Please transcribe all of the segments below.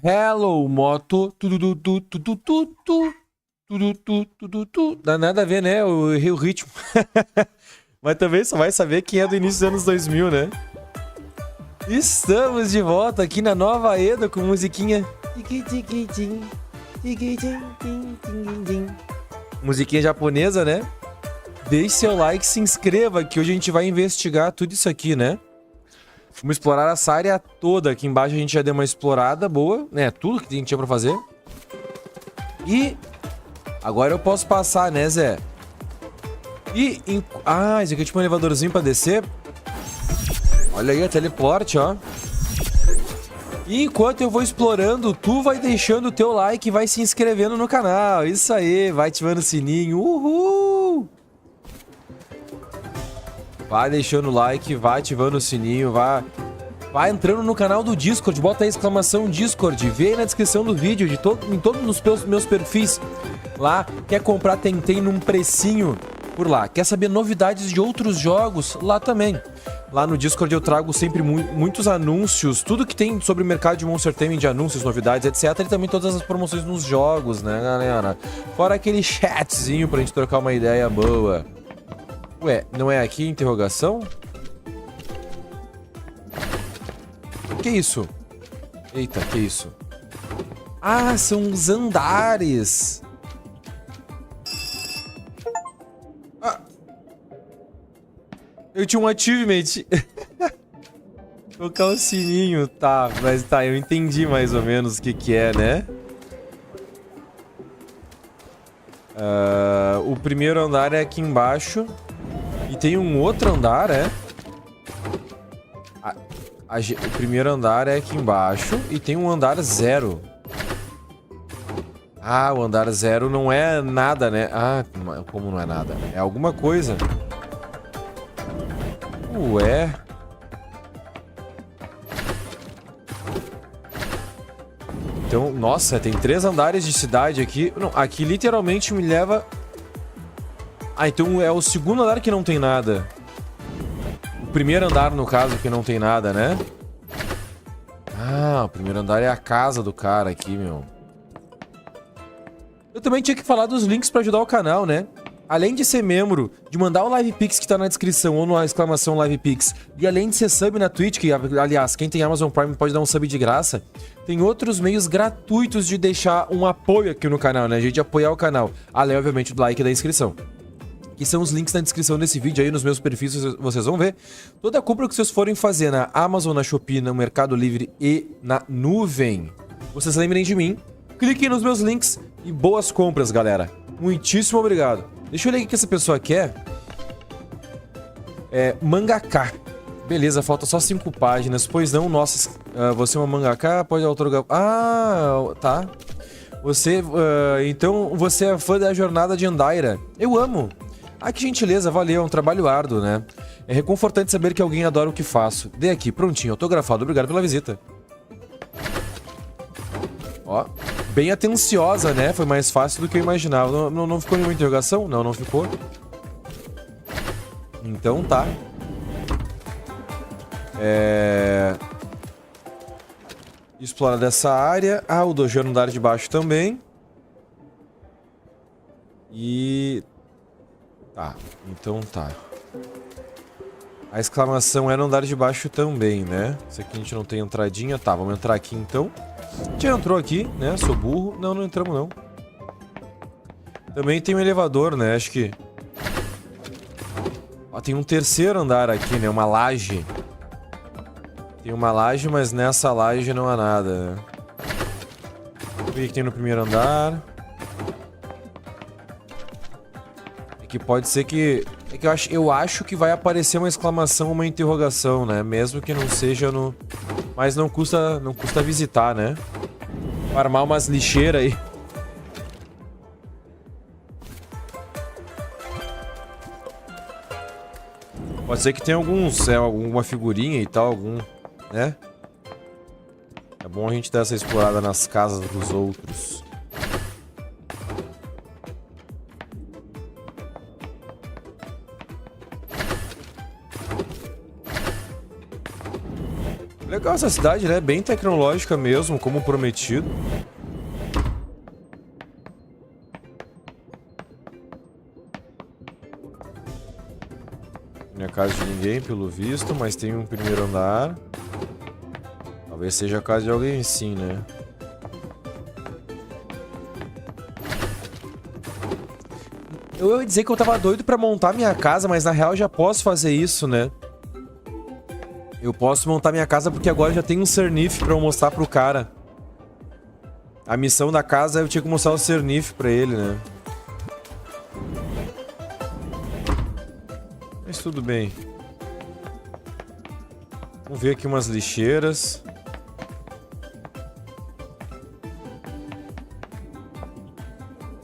Hello, moto. Tu. Dá nada a ver, né? Eu errei o ritmo. Mas também só vai saber quem é do início dos anos 2000, né? Estamos de volta aqui na Nova Eda com musiquinha. Musiquinha japonesa, né? Deixe seu like, se inscreva, que hoje a gente vai investigar tudo isso aqui, né? Vamos explorar essa área toda. Aqui embaixo a gente já deu uma explorada boa, né? Tudo que a gente tinha pra fazer. E agora eu posso passar, né, Zé? Ah, esse aqui é tipo um elevadorzinho pra descer. Olha aí, a teleporte, ó. E enquanto eu vou explorando, tu vai deixando o teu like e vai se inscrevendo no canal. Isso aí, vai ativando o sininho. Uhul! Vai deixando o like, vai ativando o sininho, vai entrando no canal do Discord, bota aí exclamação Discord, vê aí na descrição do vídeo, em todos os meus perfis. Lá, quer comprar Tentem num precinho por lá. Quer saber novidades de outros jogos? Lá também. Lá no Discord eu trago sempre muitos anúncios, tudo que tem sobre o mercado de Monster Taming, de anúncios, novidades, etc. E também todas as promoções nos jogos, né, galera? Fora aquele chatzinho pra gente trocar uma ideia boa. Ué, não é aqui interrogação? Que isso? Eita, que isso? Ah, são os andares. Ah. Eu tinha um achievement. Colocar o sininho, tá, mas tá, eu entendi mais ou menos o que é, né? O primeiro andar é aqui embaixo. E tem um outro andar, é? O primeiro andar é aqui embaixo. E tem um andar 0. Ah, o andar 0 não é nada, né? Ah, como não é nada? É alguma coisa. Ué. Então, nossa, tem 3 andares de cidade aqui. Não, aqui literalmente me leva... Ah, então é o segundo andar que não tem nada. O primeiro andar, no caso, que não tem nada, né? Ah, o primeiro andar é a casa do cara aqui, meu. Eu também tinha que falar dos links pra ajudar o canal, né? Além de ser membro, de mandar o LivePix que tá na descrição ou na exclamação LivePix, e além de ser sub na Twitch, que aliás, quem tem Amazon Prime pode dar um sub de graça, tem outros meios gratuitos de deixar um apoio aqui no canal, né? A gente apoiar o canal, além, obviamente, do like e da inscrição. Que são os links na descrição desse vídeo aí, nos meus perfis, vocês vão ver. Toda a compra que vocês forem fazer na Amazon, na Shopee, no Mercado Livre e na nuvem, vocês lembrem de mim, cliquem nos meus links e boas compras, galera. Muitíssimo obrigado. Deixa eu ler o que essa pessoa quer. É mangaka. Beleza, falta só 5 páginas. Pois não, nossa, você é uma mangaka, pode autografar... Ah, tá. Então você é fã da jornada de Andaira. Eu amo. Ah, que gentileza, valeu, é um trabalho árduo, né? É reconfortante saber que alguém adora o que faço. Dê aqui, prontinho, autografado, obrigado pela visita. Ó, bem atenciosa, né? Foi mais fácil do que eu imaginava. Não ficou nenhuma interrogação? Não ficou. Então tá. Explora dessa área. Ah, o dojo no andar de baixo também. E... Tá, então tá. A exclamação é no andar de baixo também, né? Isso aqui a gente não tem entradinha. Tá, vamos entrar aqui então. A gente já entrou aqui, né? Sou burro. Não entramos não. Também tem um elevador, né? Acho que... Ó, tem um terceiro andar aqui, né? Uma laje. Tem uma laje, mas nessa laje não há nada, né? O que tem no primeiro andar? Que pode ser que... É que eu acho que vai aparecer uma exclamação ou uma interrogação, né? Mesmo que não seja no... Mas não custa visitar, né? Armar umas lixeiras aí. Pode ser que tenha alguma figurinha e tal, né? É bom a gente dar essa explorada nas casas dos outros. legal essa cidade, né? Bem tecnológica mesmo, como prometido. Não é casa de ninguém, pelo visto, mas tem um primeiro andar. Talvez seja a casa de alguém sim, né? Eu ia dizer que eu tava doido pra montar minha casa, mas na real eu já posso fazer isso, né? Eu posso montar minha casa porque agora já tem um Cernif pra eu mostrar pro cara. A missão da casa eu tinha que mostrar o Cernif pra ele, né? Mas tudo bem. Vamos ver aqui umas lixeiras.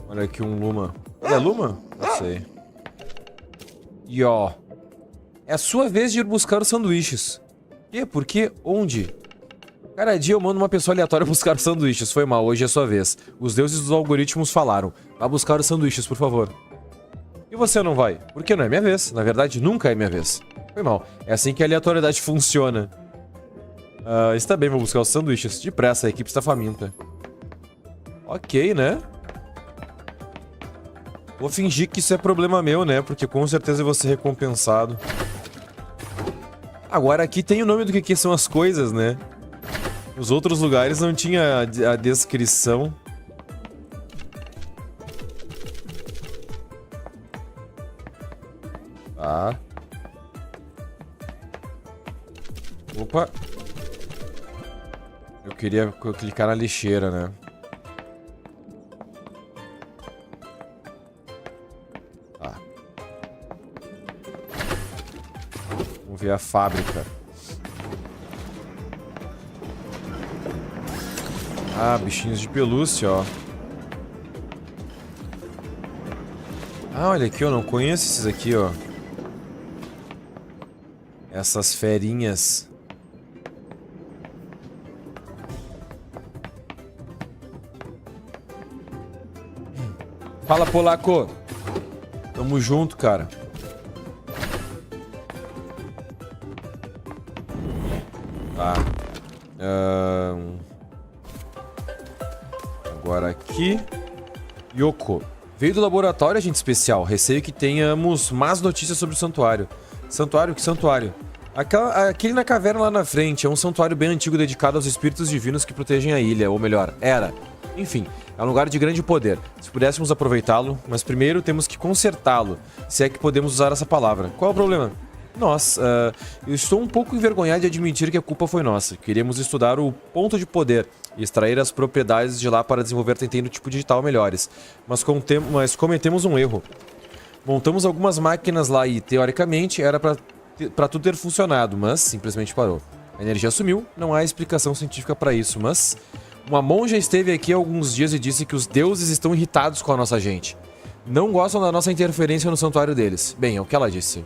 Olha aqui um Luma. É Luma? Não sei. E ó. É a sua vez de ir buscar os sanduíches. E por quê? Onde? Cada dia eu mando uma pessoa aleatória buscar os sanduíches. Foi mal, hoje é a sua vez. Os deuses dos algoritmos falaram. Vá buscar os sanduíches, por favor. E você não vai? Porque não é minha vez. Na verdade, nunca é minha vez. Foi mal. É assim que a aleatoriedade funciona. Está bem, vou buscar os sanduíches. Depressa, a equipe está faminta. Ok, né? Vou fingir que isso é problema meu, né? Porque com certeza eu vou ser recompensado. Agora aqui tem o nome do que são as coisas, né? Nos outros lugares não tinha a descrição. Tá. Opa. Eu queria clicar na lixeira, né? Tá. Vamos ver a fábrica. Ah, bichinhos de pelúcia, ó. Ah, olha aqui, eu não conheço esses aqui, ó. Essas ferinhas. Fala, polaco. Tamo junto, cara. Tá. Agora aqui. Yoko. Veio do laboratório, agente especial. Receio que tenhamos más notícias sobre o santuário. Santuário? Que santuário? Aquele na caverna lá na frente. É um santuário bem antigo dedicado aos espíritos divinos que protegem a ilha. Ou melhor, era. Enfim, é um lugar de grande poder. Se pudéssemos aproveitá-lo, mas primeiro temos que consertá-lo. Se é que podemos usar essa palavra. Qual é o problema? Nós, eu estou um pouco envergonhado de admitir que a culpa foi nossa. Queríamos estudar o ponto de poder e extrair as propriedades de lá para desenvolver tentando tipo digital melhores. Mas cometemos um erro. Montamos algumas máquinas lá e, teoricamente, era para tudo ter funcionado, mas simplesmente parou. A energia sumiu, não há explicação científica para isso, mas... Uma monja esteve aqui há alguns dias e disse que os deuses estão irritados com a nossa gente. Não gostam da nossa interferência no santuário deles. Bem, é o que ela disse.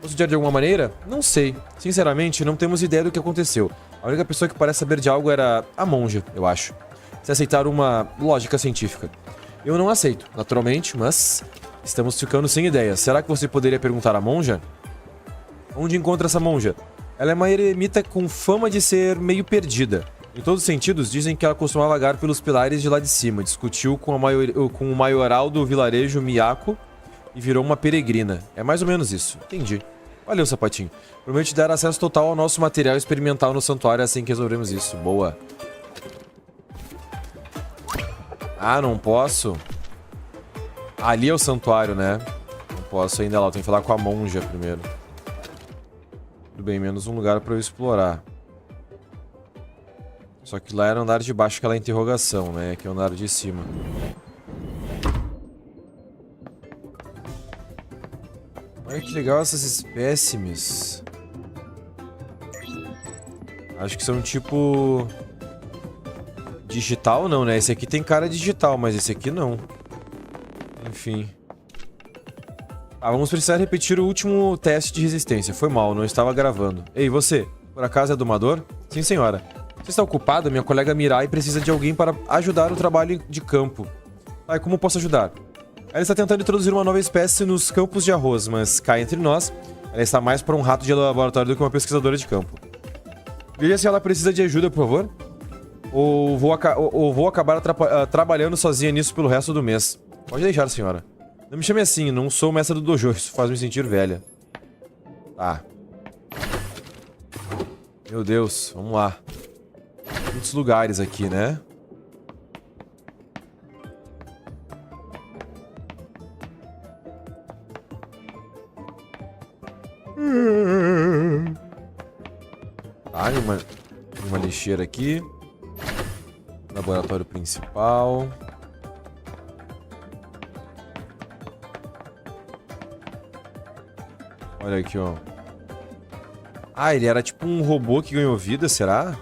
Posso dizer de alguma maneira? Não sei. Sinceramente, não temos ideia do que aconteceu. A única pessoa que parece saber de algo era a monja, eu acho. Se aceitar uma lógica científica. Eu não aceito, naturalmente, mas... Estamos ficando sem ideias. Será que você poderia perguntar à monja? Onde encontra essa monja? Ela é uma eremita com fama de ser meio perdida. Em todos os sentidos, dizem que ela costumava vagar pelos pilares de lá de cima, discutiu com o maioral do vilarejo Miyako e virou uma peregrina. É mais ou menos isso. Entendi. Valeu, sapatinho. Prometo dar acesso total ao nosso material experimental no santuário assim que resolvermos isso. Boa. Ah, não posso? Ali é o santuário, né? Não posso ainda lá. Eu tenho que falar com a monja primeiro. Tudo bem, menos um lugar pra eu explorar. Só que lá era o andar de baixo, aquela interrogação, né? Aqui é o andar de cima. Olha que legal essas espécimes. Acho que são tipo... Digital não, né? Esse aqui tem cara digital, mas esse aqui não. Enfim. Ah, vamos precisar repetir o último teste de resistência. Foi mal, não estava gravando. Ei, você, por acaso é domador? Sim, senhora. Você está ocupado? Minha colega Mirai precisa de alguém para ajudar no trabalho de campo. Ah, e como posso ajudar? Ela está tentando introduzir uma nova espécie nos campos de arroz, mas cá entre nós, ela está mais para um rato de laboratório do que uma pesquisadora de campo. Veja se ela precisa de ajuda, por favor. Ou vou acabar trabalhando sozinha nisso pelo resto do mês. Pode deixar, senhora. Não me chame assim, não sou mestra do dojo. Isso faz me sentir velha. Tá. Meu Deus, vamos lá. Muitos lugares aqui, né? Tá, uma lixeira aqui. Laboratório principal. Olha aqui, ó. Ah, ele era tipo um robô que ganhou vida, será?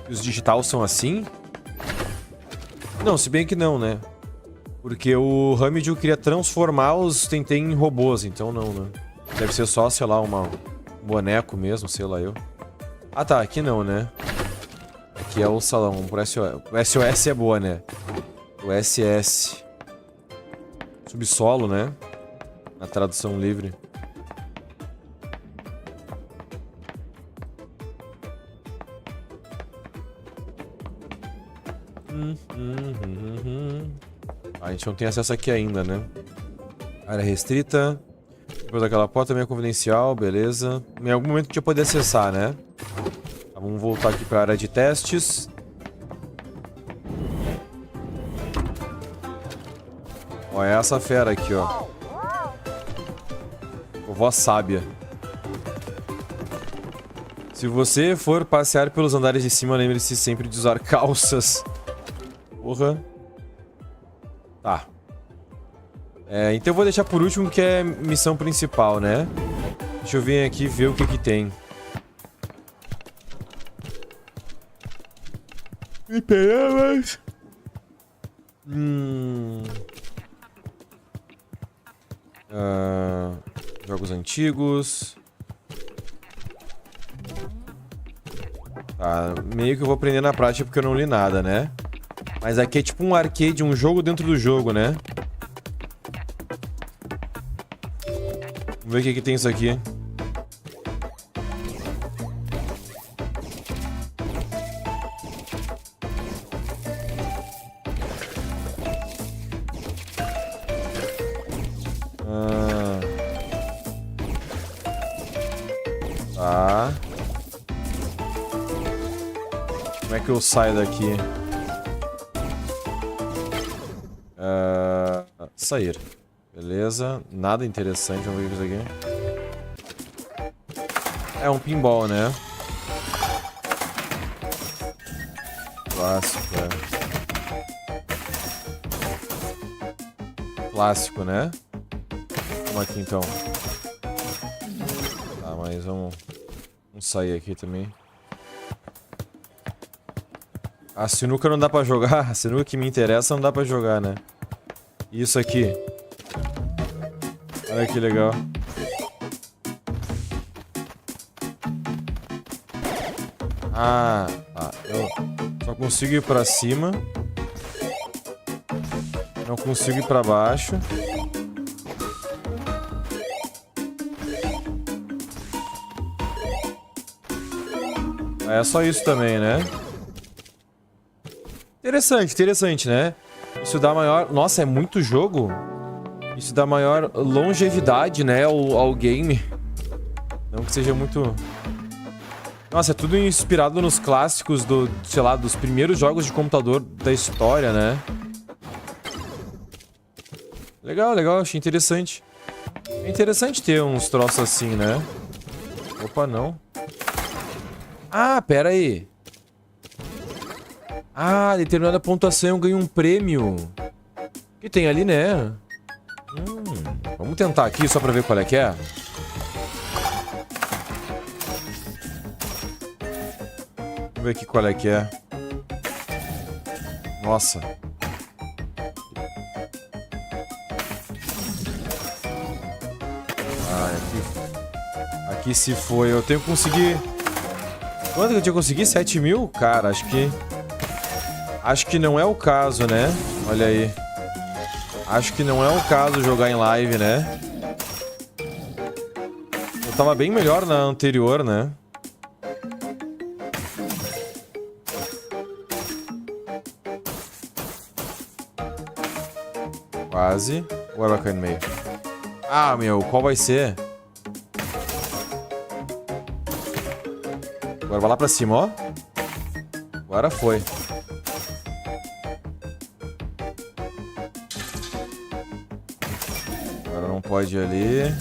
E os digitais são assim? Não, se bem que não, né? Porque o Hamid queria transformar os Tenten em robôs, então não, né? Deve ser só, sei lá, um boneco mesmo, sei lá eu. Ah tá, aqui não, né? Aqui é o salão, por SOS. O SOS é boa, né? O SS. Subsolo, né? Na tradução livre. A gente não tem acesso aqui ainda, né? Área restrita. Depois daquela porta também é confidencial, beleza. Em algum momento a gente vai poder acessar, né? Tá, vamos voltar aqui pra área de testes. Ó, é essa fera aqui, ó. Vovó sábia. Se você for passear pelos andares de cima, lembre-se sempre de usar calças. Porra. Tá. Então eu vou deixar por último, que é missão principal, né? Deixa eu vir aqui ver o que que tem. Esperamos. Jogos antigos. Tá, meio que eu vou aprender na prática porque eu não li nada, né? Mas aqui é tipo um arcade, um jogo dentro do jogo, né? Vamos ver o que que tem isso aqui. Tá. Como é que eu saio daqui? Sair. Beleza. Nada interessante. Vamos ver isso aqui. É um pinball, né? Clássico, Clássico, né? Vamos aqui, então. Tá, mas vamos sair aqui também. A sinuca não dá pra jogar. A sinuca que me interessa não dá pra jogar, né? Isso aqui. Olha que legal. Ah, tá. Eu só consigo ir pra cima. Não consigo ir pra baixo. É só isso também, né? Interessante, interessante, né? Isso dá maior... Nossa, é muito jogo. Isso dá maior longevidade, né, ao game. Não que seja muito... Nossa, é tudo inspirado nos clássicos do, sei lá, dos primeiros jogos de computador da história, né? Legal, legal, achei interessante. É interessante ter uns troços assim, né? Opa, não. Ah, pera aí. Ah, determinada pontuação eu ganho um prêmio. Que tem ali, né? Vamos tentar aqui só pra ver qual é que é. Vamos ver aqui qual é que é. Nossa. Aqui se foi. Eu tenho que conseguir... Quanto que eu tinha que conseguir? 7 mil? Cara, acho que não é o caso, né? Olha aí. Acho que não é o caso jogar em live, né? Eu tava bem melhor na anterior, né? Quase. Agora vai cair no meio. Ah, meu, qual vai ser? Agora vai lá pra cima, ó. Agora foi. Agora não pode ir ali.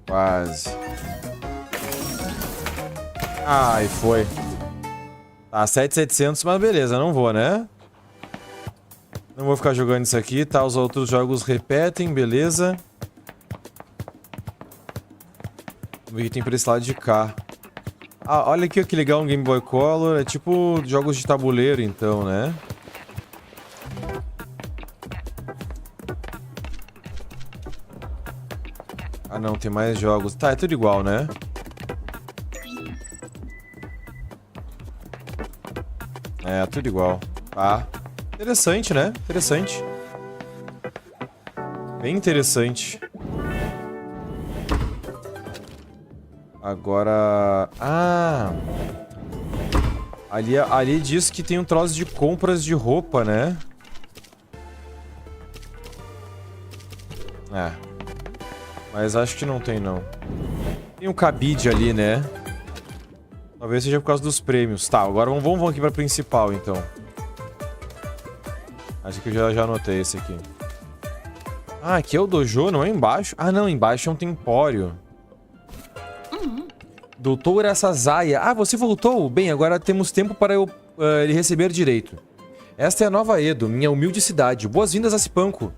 Quase. Ai, foi. Tá, 7.700, mas beleza, não vou, né? Não vou ficar jogando isso aqui, tá? Os outros jogos repetem, beleza. Vamos ver o que tem pra esse lado de cá. Ah, olha aqui que legal um Game Boy Color. É tipo jogos de tabuleiro, então, né? Ah, não, tem mais jogos. Tá, é tudo igual, né? É, tudo igual. Tá. Interessante, né? Interessante. Bem interessante. Agora... Ah! Ali diz que tem um troço de compras de roupa, né? É. Mas acho que não tem, não. Tem um cabide ali, né? Talvez seja por causa dos prêmios. Tá, agora vamos aqui pra principal, então. Acho que eu já anotei esse aqui. Ah, aqui é o dojo, não é embaixo? Ah, não, embaixo é um tempório. Doutor Asazaya. Ah, você voltou? Bem, agora temos tempo para ele receber direito. Esta é a Nova Edo, minha humilde cidade. Boas-vindas a Cipanco.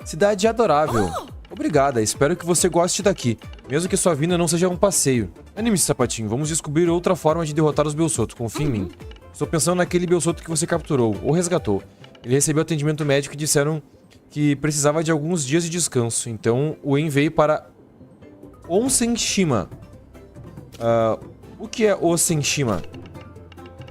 Cidade adorável. Obrigada, espero que você goste daqui, mesmo que sua vinda não seja um passeio. Anime-se, sapatinho, vamos descobrir outra forma de derrotar os Belsoto, confia em mim. Estou pensando naquele Belsoto que você capturou, ou resgatou. Ele recebeu atendimento médico e disseram que precisava de alguns dias de descanso, então o En veio para Onsenshima. O que é Onsenshima?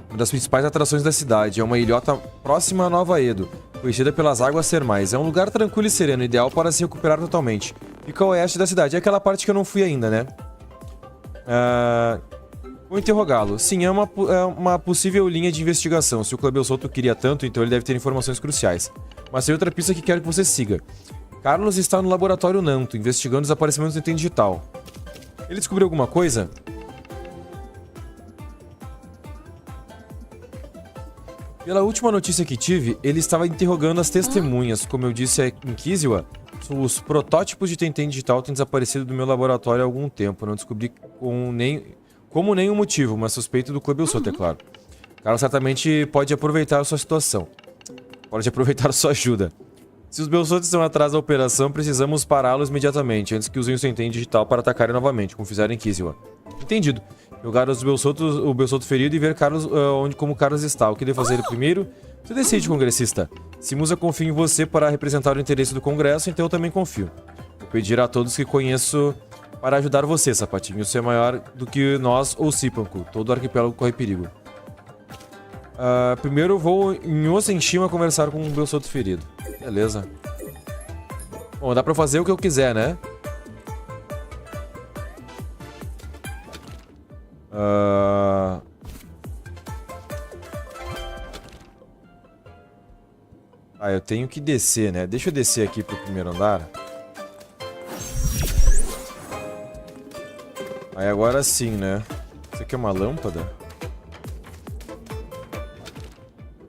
Uma das principais atrações da cidade, é uma ilhota próxima a Nova Edo, conhecida pelas águas termais. É um lugar tranquilo e sereno, ideal para se recuperar totalmente. Fica ao oeste da cidade. É aquela parte que eu não fui ainda, né? Vou interrogá-lo. Sim, é uma possível linha de investigação. Se o Clube Belsoto queria tanto, então ele deve ter informações cruciais. Mas tem outra pista que quero que você siga. Carlos está no laboratório Nanto, investigando os desaparecimentos do item digital. Ele descobriu alguma coisa? Pela última notícia que tive, ele estava interrogando as testemunhas. Como eu disse em Kiziwa, os protótipos de Tenten digital têm desaparecido do meu laboratório há algum tempo. Não descobri como nenhum motivo, mas suspeito do Clube Belsoto, é claro. Carlos certamente pode aproveitar a sua situação. Pode aproveitar a sua ajuda. Se os Belsoto estão atrás da operação, precisamos pará-los imediatamente, antes que usem o Tenten digital para atacarem novamente, como fizeram em Kiziwa. Entendido. Jogar o Belsoto ferido e ver como Carlos está. O que devo fazer primeiro? Você decide, congressista. Se Musa confia em você para representar o interesse do Congresso, então eu também confio. Vou pedir a todos que conheço para ajudar você, sapatinho. Você é maior do que nós ou Cipanco. Todo o arquipélago corre perigo. Primeiro eu vou em Onsenshima conversar com o Belsoto ferido. Beleza. Bom, dá pra fazer o que eu quiser, né? Eu tenho que descer, né? Deixa eu descer aqui pro primeiro andar. Aí agora sim, né? Isso aqui é uma lâmpada?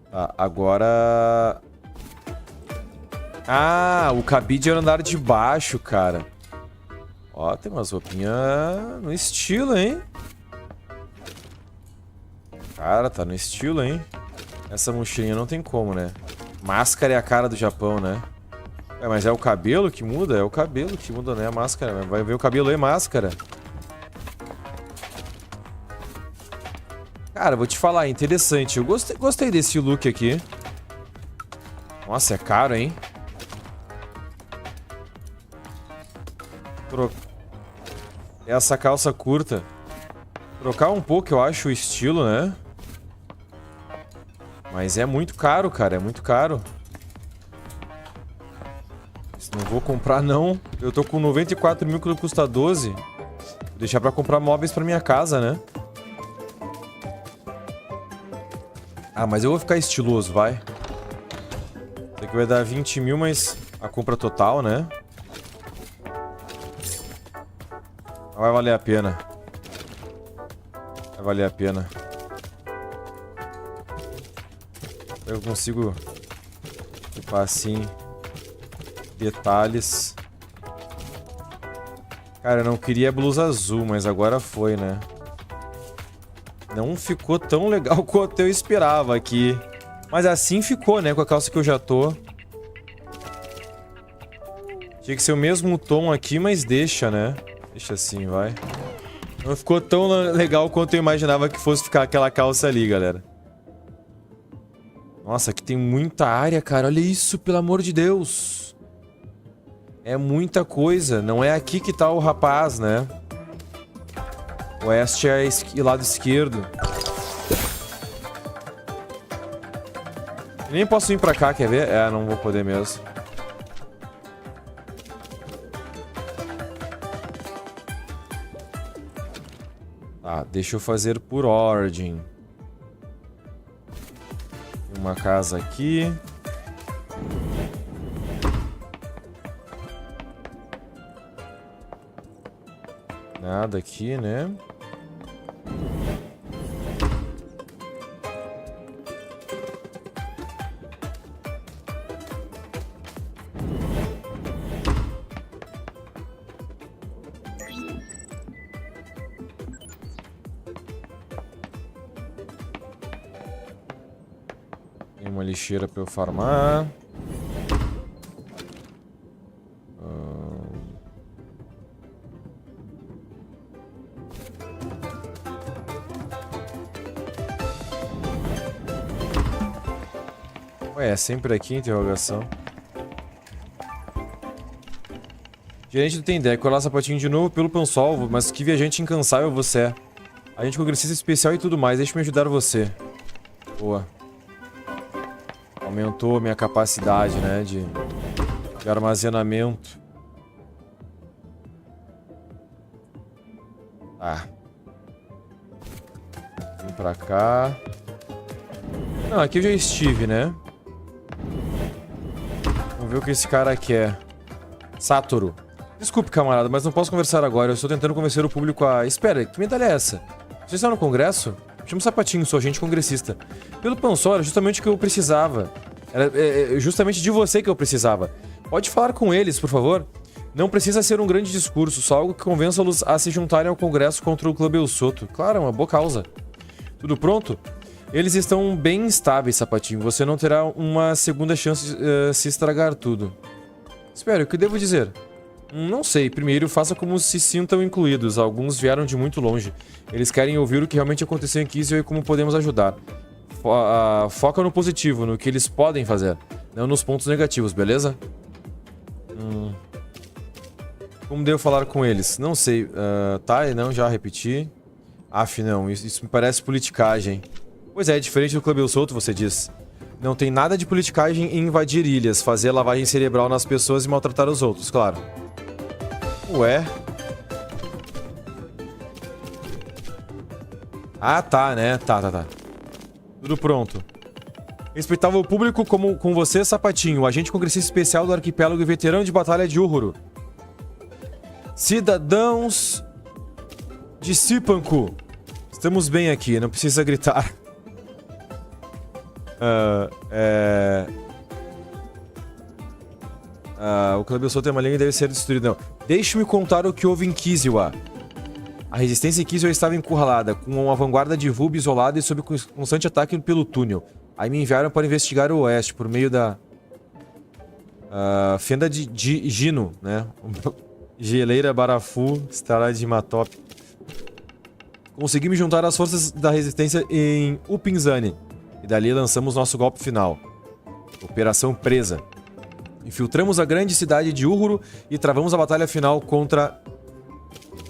Tá, agora... Ah, o cabide é o andar de baixo, cara. Ó, tem umas roupinhas no estilo, hein? Cara, tá no estilo, hein? Essa mochilinha não tem como, né? Máscara é a cara do Japão, né? Mas é o cabelo que muda? É o cabelo que muda, né? A máscara. Vai ver o cabelo e máscara. Cara, vou te falar, é interessante. Eu gostei desse look aqui. Nossa, é caro, hein? Essa calça curta. Trocar um pouco, eu acho, o estilo, né? Mas é muito caro, cara. É muito caro. Não vou comprar, não. Eu tô com 94 mil que custa 12. Vou deixar pra comprar móveis pra minha casa, né? Ah, mas eu vou ficar estiloso, vai. Isso aqui vai dar 20 mil, mas a compra total, né? Vai valer a pena. Vai valer a pena. Eu consigo equipar assim. Detalhes. Cara, eu não queria blusa azul, mas agora foi, né? Não ficou tão legal quanto eu esperava aqui. Mas assim ficou, né? Com a calça que eu já tô. Tinha que ser o mesmo tom aqui, mas deixa, né? Deixa assim, vai. Não ficou tão legal quanto eu imaginava que fosse ficar aquela calça ali, galera. Nossa, aqui tem muita área, cara. Olha isso, pelo amor de Deus. É muita coisa. Não é aqui que tá o rapaz, né? Oeste é lado esquerdo. Nem posso vir pra cá, quer ver? É, não vou poder mesmo. Tá, deixa eu fazer por ordem. Uma casa aqui. Nada aqui, né? Tem uma lixeira pra eu farmar. Ué, é sempre aqui, interrogação. Gerente do Tendec, olá, sapatinho de novo pelo Pansolvo, mas que viajante incansável você é. Agente congressista especial e tudo mais, deixa-me ajudar você. Boa. Aumentou a minha capacidade, né, de armazenamento. Tá. Vim pra cá. Não, aqui eu já estive, né? Vamos ver o que esse cara quer. Satoru. Desculpe, camarada, mas não posso conversar agora. Eu estou tentando convencer o público a... Espera, que medalha é essa? Você está no congresso? Chama um sapatinho, sou agente congressista. Pelo Pansor, era justamente o que eu precisava. Era justamente de você que eu precisava. Pode falar com eles, por favor? Não precisa ser um grande discurso, só algo que convença-los a se juntarem ao congresso contra o Clube El Soto. Claro, é uma boa causa. Tudo pronto? Eles estão bem estáveis, sapatinho. Você não terá uma segunda chance se estragar tudo. Espera, o que devo dizer? Não sei. Primeiro, faça como se sintam incluídos. Alguns vieram de muito longe. Eles querem ouvir o que realmente aconteceu em Kislev e como podemos ajudar. Foca no positivo, no que eles podem fazer. Não nos pontos negativos, beleza? Como devo falar com eles? Não sei. Tá, não, já repeti. Aff, não. Isso me parece politicagem. Pois é diferente do Clube El Soto, você diz. Não tem nada de politicagem em invadir ilhas, fazer lavagem cerebral nas pessoas e maltratar os outros, claro. Ué? Ah, tá, né? Tá. Tudo pronto. Respeitável público como com você, Sapatinho, agente congressista especial do arquipélago e veterano de batalha de Uhuru. Cidadãos de Sipanku. Estamos bem aqui, não precisa gritar. O Clube El Soto tem uma linha e deve ser destruído. Não. Deixe-me contar o que houve em Kislev. A resistência em Kislev estava encurralada, com uma vanguarda de Vub isolada e sob constante ataque pelo túnel. Aí me enviaram para investigar o oeste, por meio da... Fenda de Gino, né? Geleira Barafu, estará de Matop. Consegui me juntar às forças da resistência em Upinzani. E dali lançamos nosso golpe final. Operação Presa. Infiltramos a grande cidade de Uhuru e travamos a batalha final contra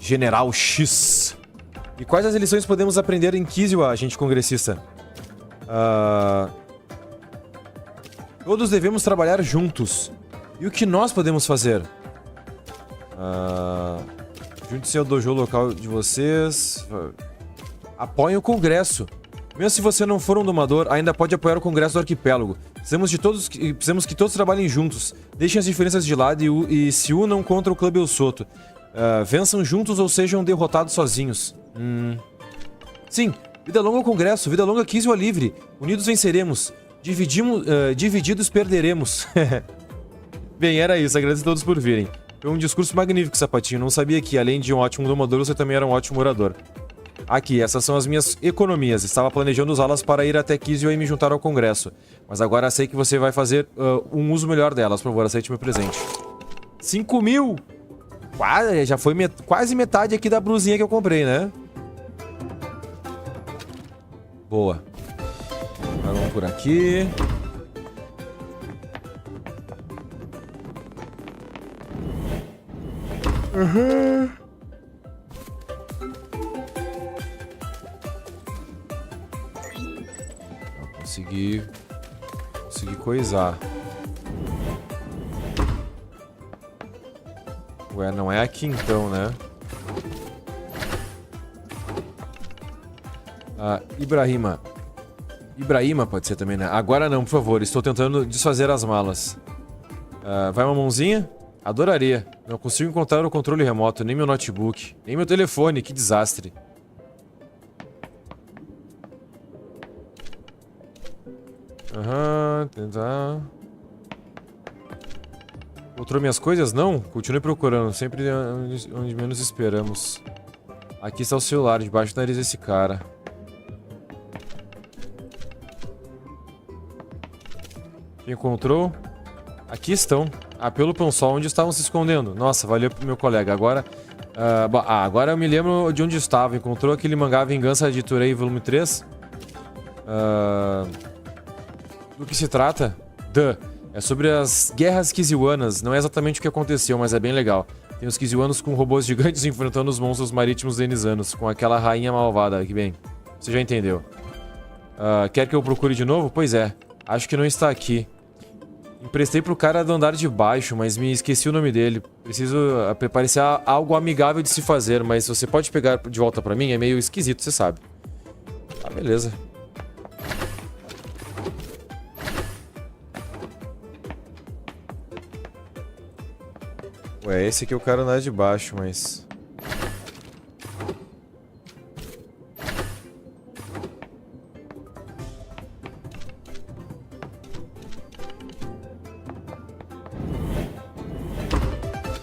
General X. E quais as lições podemos aprender em Kislev, agente congressista? Todos devemos trabalhar juntos. E o que nós podemos fazer? Junte-se ao dojo local de vocês. Apoiem o congresso. Mesmo se você não for um domador, ainda pode apoiar o Congresso do Arquipélago. Precisamos que todos trabalhem juntos. Deixem as diferenças de lado e se unam contra o Clube El Soto. Vençam juntos ou sejam derrotados sozinhos. Sim, vida longa ao Congresso, vida longa Kizu livre. Unidos venceremos. Divididos perderemos. Bem, era isso. Agradeço a todos por virem. Foi um discurso magnífico, Sapatinho. Não sabia que, além de um ótimo domador, você também era um ótimo orador. Aqui, essas são as minhas economias. Estava planejando usá-las para ir até Kizu e me juntar ao Congresso. Mas agora sei que você vai fazer um uso melhor delas. Por favor, aceite meu presente. 5.000! Já foi quase metade aqui da blusinha que eu comprei, né? Boa. Vamos por aqui. Consegui coisar. Ué, não é aqui então, né? Ibrahima pode ser também, né? Agora não, por favor. Estou tentando desfazer as malas. Vai uma mãozinha? Adoraria. Não consigo encontrar o controle remoto, nem meu notebook, nem meu telefone. Que desastre. Tentar... Encontrou minhas coisas? Não? Continue procurando. Sempre onde menos esperamos. Aqui está o celular, debaixo do nariz desse cara. Encontrou? Aqui estão. Pelo Pansol, onde estavam se escondendo? Nossa, valeu pro meu colega. Agora... agora eu me lembro de onde estava. Encontrou aquele mangá Vingança de Turei, volume 3? Do que se trata? É sobre as guerras Kiziwanas. Não é exatamente o que aconteceu, mas é bem legal. Tem os Kiziwanos com robôs gigantes enfrentando os monstros marítimos denizanos, com aquela rainha malvada. Que bem, você já entendeu. Quer que eu procure de novo? Pois é. Acho que não está aqui. Emprestei pro cara do andar de baixo, mas me esqueci o nome dele. Preciso parecer algo amigável de se fazer, mas você pode pegar de volta pra mim? É meio esquisito, você sabe. Beleza. Ué, esse aqui é o cara andar de baixo, mas...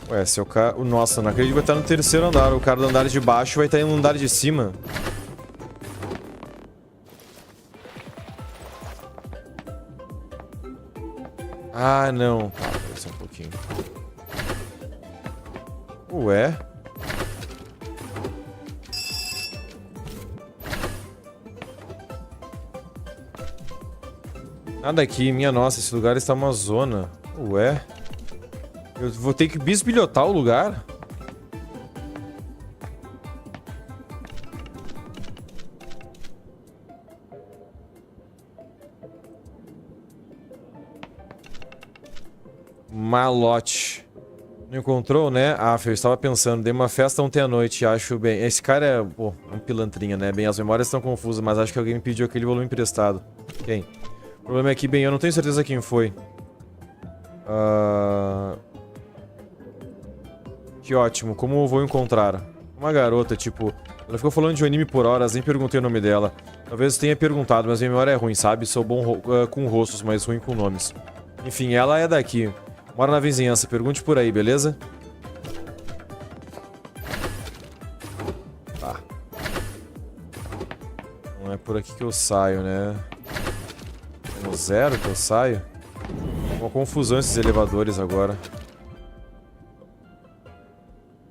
Ué, se é o cara... Nossa, não acredito que vai estar no terceiro andar. O cara do andar de baixo vai estar no andar de cima. Não. Peraí só um pouquinho. Ué? Nada aqui, minha nossa, esse lugar está uma zona. Ué? Eu vou ter que bisbilhotar o lugar? Malote. Não encontrou, né? Eu estava pensando. Dei uma festa ontem à noite, acho bem. Esse cara é... Pô, um pilantrinha, né? Bem, as memórias estão confusas, mas acho que alguém me pediu aquele volume emprestado. Quem? O problema é que, bem, eu não tenho certeza quem foi. Que ótimo, como eu vou encontrar? Uma garota, tipo... Ela ficou falando de um anime por horas, nem perguntei o nome dela. Talvez eu tenha perguntado, mas minha memória é ruim, sabe? Sou bom com rostos, mas ruim com nomes. Enfim, ela é daqui. Mora na vizinhança, pergunte por aí, beleza? Tá. Não é por aqui que eu saio, né? É no 0 que eu saio? Uma confusão esses elevadores agora.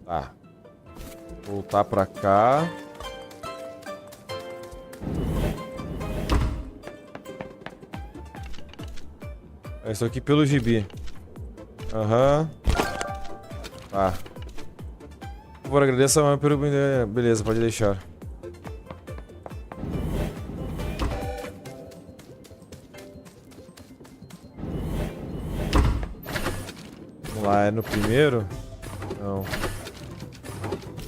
Tá. Voltar pra cá. É isso aqui pelo gibi. Tá. Por favor, agradeça a mãe pelo... Beleza, pode deixar. Vamos lá, é no primeiro? Não.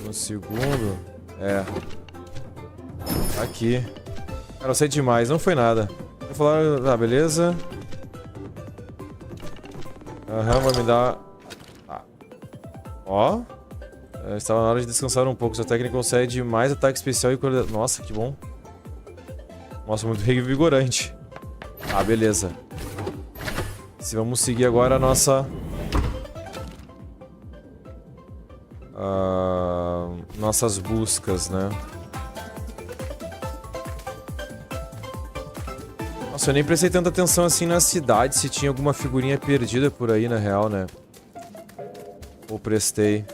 No segundo? É. Aqui. Cara, eu sei demais, não foi nada. Vou falar... Tá, beleza. Aham, vai me dar... Tá. Ó. Estava na hora de descansar um pouco. Sua técnica concede mais ataque especial e... Nossa, que bom. Nossa, muito revigorante. Tá, beleza. Vamos seguir agora a nossa... nossas buscas, né? Nossa, eu nem prestei tanta atenção assim na cidade, se tinha alguma figurinha perdida por aí, na real, né? Ou prestei.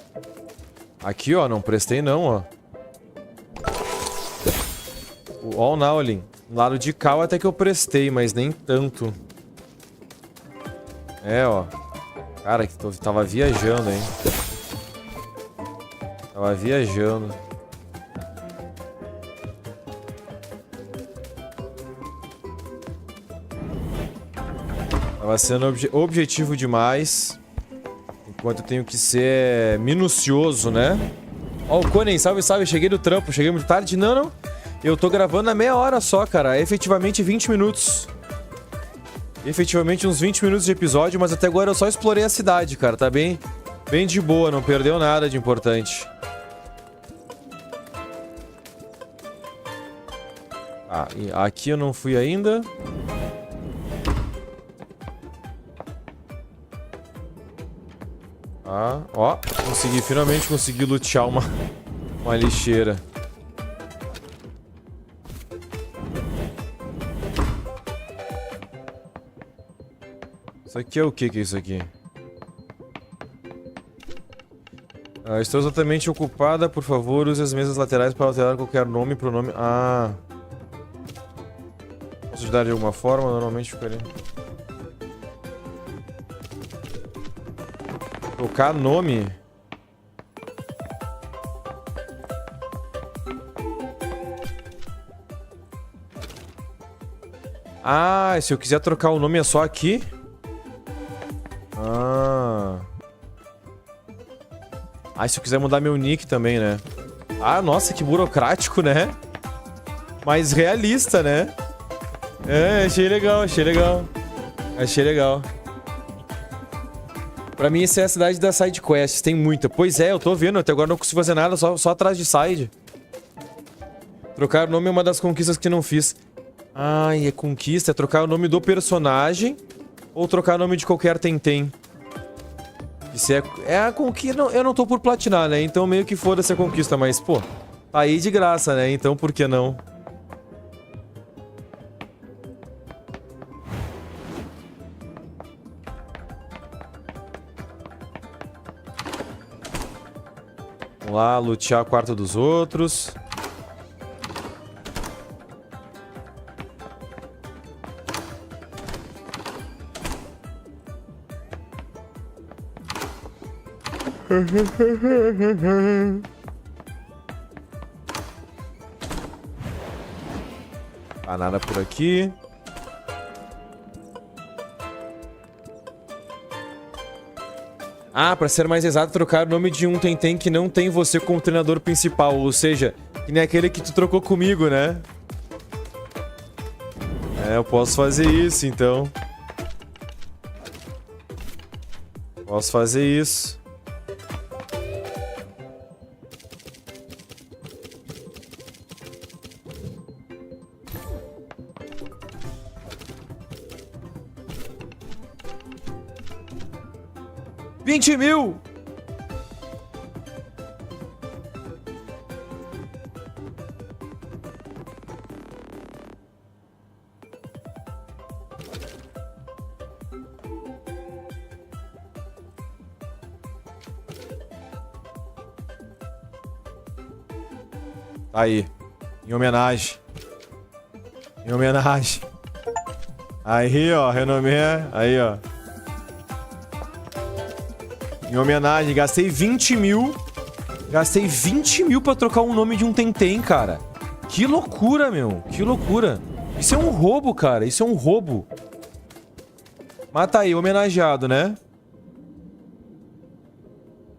Aqui, ó, não prestei não, ó. Ó o Naulin. Lado de cá até que eu prestei, mas nem tanto. É, ó. Cara, que tava viajando, hein? Tava viajando. Tava sendo objetivo demais. Enquanto eu tenho que ser minucioso, né? Ó, o Conan, salve, salve. Cheguei do trampo. Cheguei muito tarde. Não, não. Eu tô gravando a meia hora só, cara. É efetivamente 20 minutos. Efetivamente uns 20 minutos de episódio, mas até agora eu só explorei a cidade, cara. Tá bem de boa. Não perdeu nada de importante. Ah, aqui eu não fui ainda. Ah, ó, finalmente consegui lutear uma lixeira. Isso aqui é o que é isso aqui? Estou exatamente ocupada, por favor, use as mesas laterais para alterar qualquer nome e pronome. Ah. Posso ajudar de alguma forma? Normalmente ficaria... Trocar nome? Ah, se eu quiser trocar o nome é só aqui? Ah, se eu quiser mudar meu nick também, né? Ah, nossa, que burocrático, né? Mas realista, né? É, achei legal, achei legal. Achei legal. Pra mim, essa é a cidade das side quests. Tem muita. Pois é, eu tô vendo. Até agora não consigo fazer nada, só atrás de side. Trocar o nome é uma das conquistas que não fiz. Ai, é conquista. É trocar o nome do personagem ou trocar o nome de qualquer Tentem. Isso é a conquista. Eu não tô por platinar, né? Então meio que foda-se a conquista. Mas, pô, tá aí de graça, né? Então por que não? Vamos lá, lutear o quarto dos outros. Ah, nada por aqui. Ah, pra ser mais exato, trocar o nome de um Tentem que não tem você como treinador principal. Ou seja, que nem aquele que tu trocou comigo, né? É, eu posso fazer isso, então. Posso fazer isso. $20.000! Tá aí. Em homenagem. Em homenagem. Aí, ó. Renomé. Aí, ó. Em homenagem. Gastei 20 mil. Gastei 20 mil pra trocar o nome de um Tentem, cara. Que loucura, meu. Que loucura. Isso é um roubo, cara. Isso é um roubo. Mas tá aí. Homenageado, né?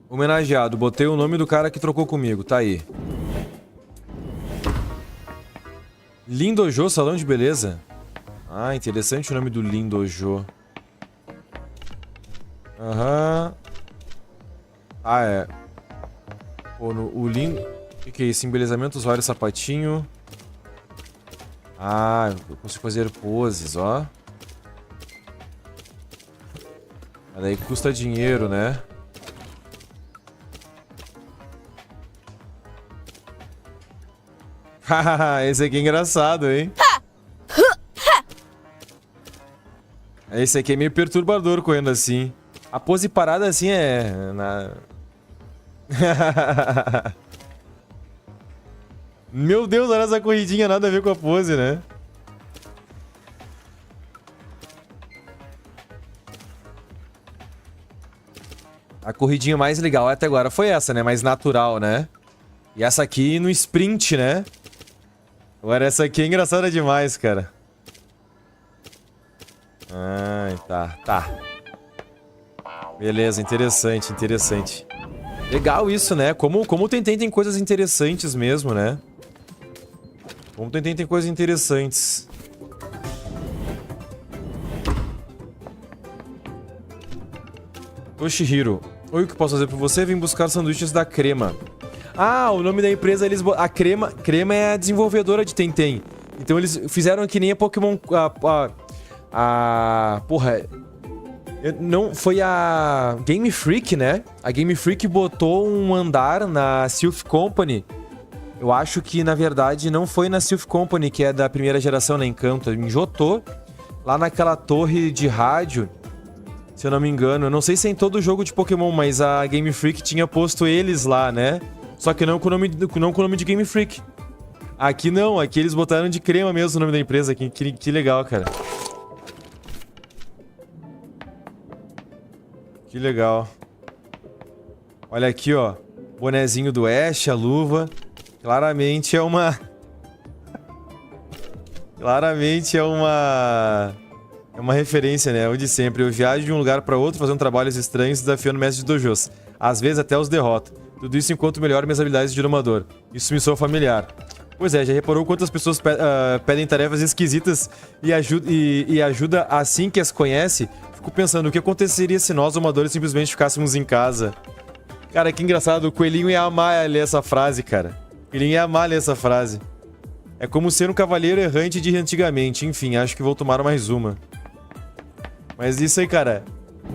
Homenageado. Botei o nome do cara que trocou comigo. Tá aí. Lindojo, salão de beleza. Ah, interessante o nome do Lindojo. Aham. Ah, é. Pô, o Lindo... O que é isso? Embelezamento, usuário, sapatinho. Ah, eu consigo fazer poses, ó. Mas daí custa dinheiro, né? Hahaha, esse aqui é engraçado, hein? Esse aqui é meio perturbador correndo assim. A pose parada assim é... Meu Deus, olha essa corridinha, nada a ver com a pose, né? A corridinha mais legal até agora foi essa, né? Mais natural, né? E essa aqui no sprint, né? Agora essa aqui é engraçada demais, cara. Ah, tá. Beleza, interessante, interessante. Legal isso, né? Como o Tentem tem coisas interessantes mesmo, né? Como o Tentem tem coisas interessantes. Toshihiro. Oi, o que posso fazer por você? Vim buscar sanduíches da Crema. Ah, o nome da empresa, a Crema é a desenvolvedora de Tentem. Então eles fizeram que nem a Pokémon... Porra... Não, foi a Game Freak, né? A Game Freak botou um andar na Silph Company. Eu acho que, na verdade, não foi na Silph Company, que é da primeira geração, na Encanto. Em Johto, lá naquela torre de rádio, se eu não me engano. Eu não sei se é em todo jogo de Pokémon, mas a Game Freak tinha posto eles lá, né? Só que não com o nome de Game Freak. Aqui não, aqui eles botaram de Crema mesmo o nome da empresa. Que legal, cara. Que legal. Olha aqui, ó. Bonezinho do Ash, a luva. Claramente é uma... Claramente é uma referência, né? O de sempre. Eu viajo de um lugar pra outro fazendo trabalhos estranhos desafiando mestres de dojos. Às vezes até os derroto. Tudo isso enquanto melhoro minhas habilidades de domador. Isso me soa familiar. Pois é, já reparou quantas pessoas pedem tarefas esquisitas e ajuda assim que as conhece? Fico pensando, o que aconteceria se nós, domadores, simplesmente ficássemos em casa? Cara, que engraçado, o Coelhinho ia amar ler essa frase, cara. O Coelhinho ia amar ler essa frase. É como ser um cavaleiro errante de antigamente. Enfim, acho que vou tomar mais uma. Mas isso aí, cara,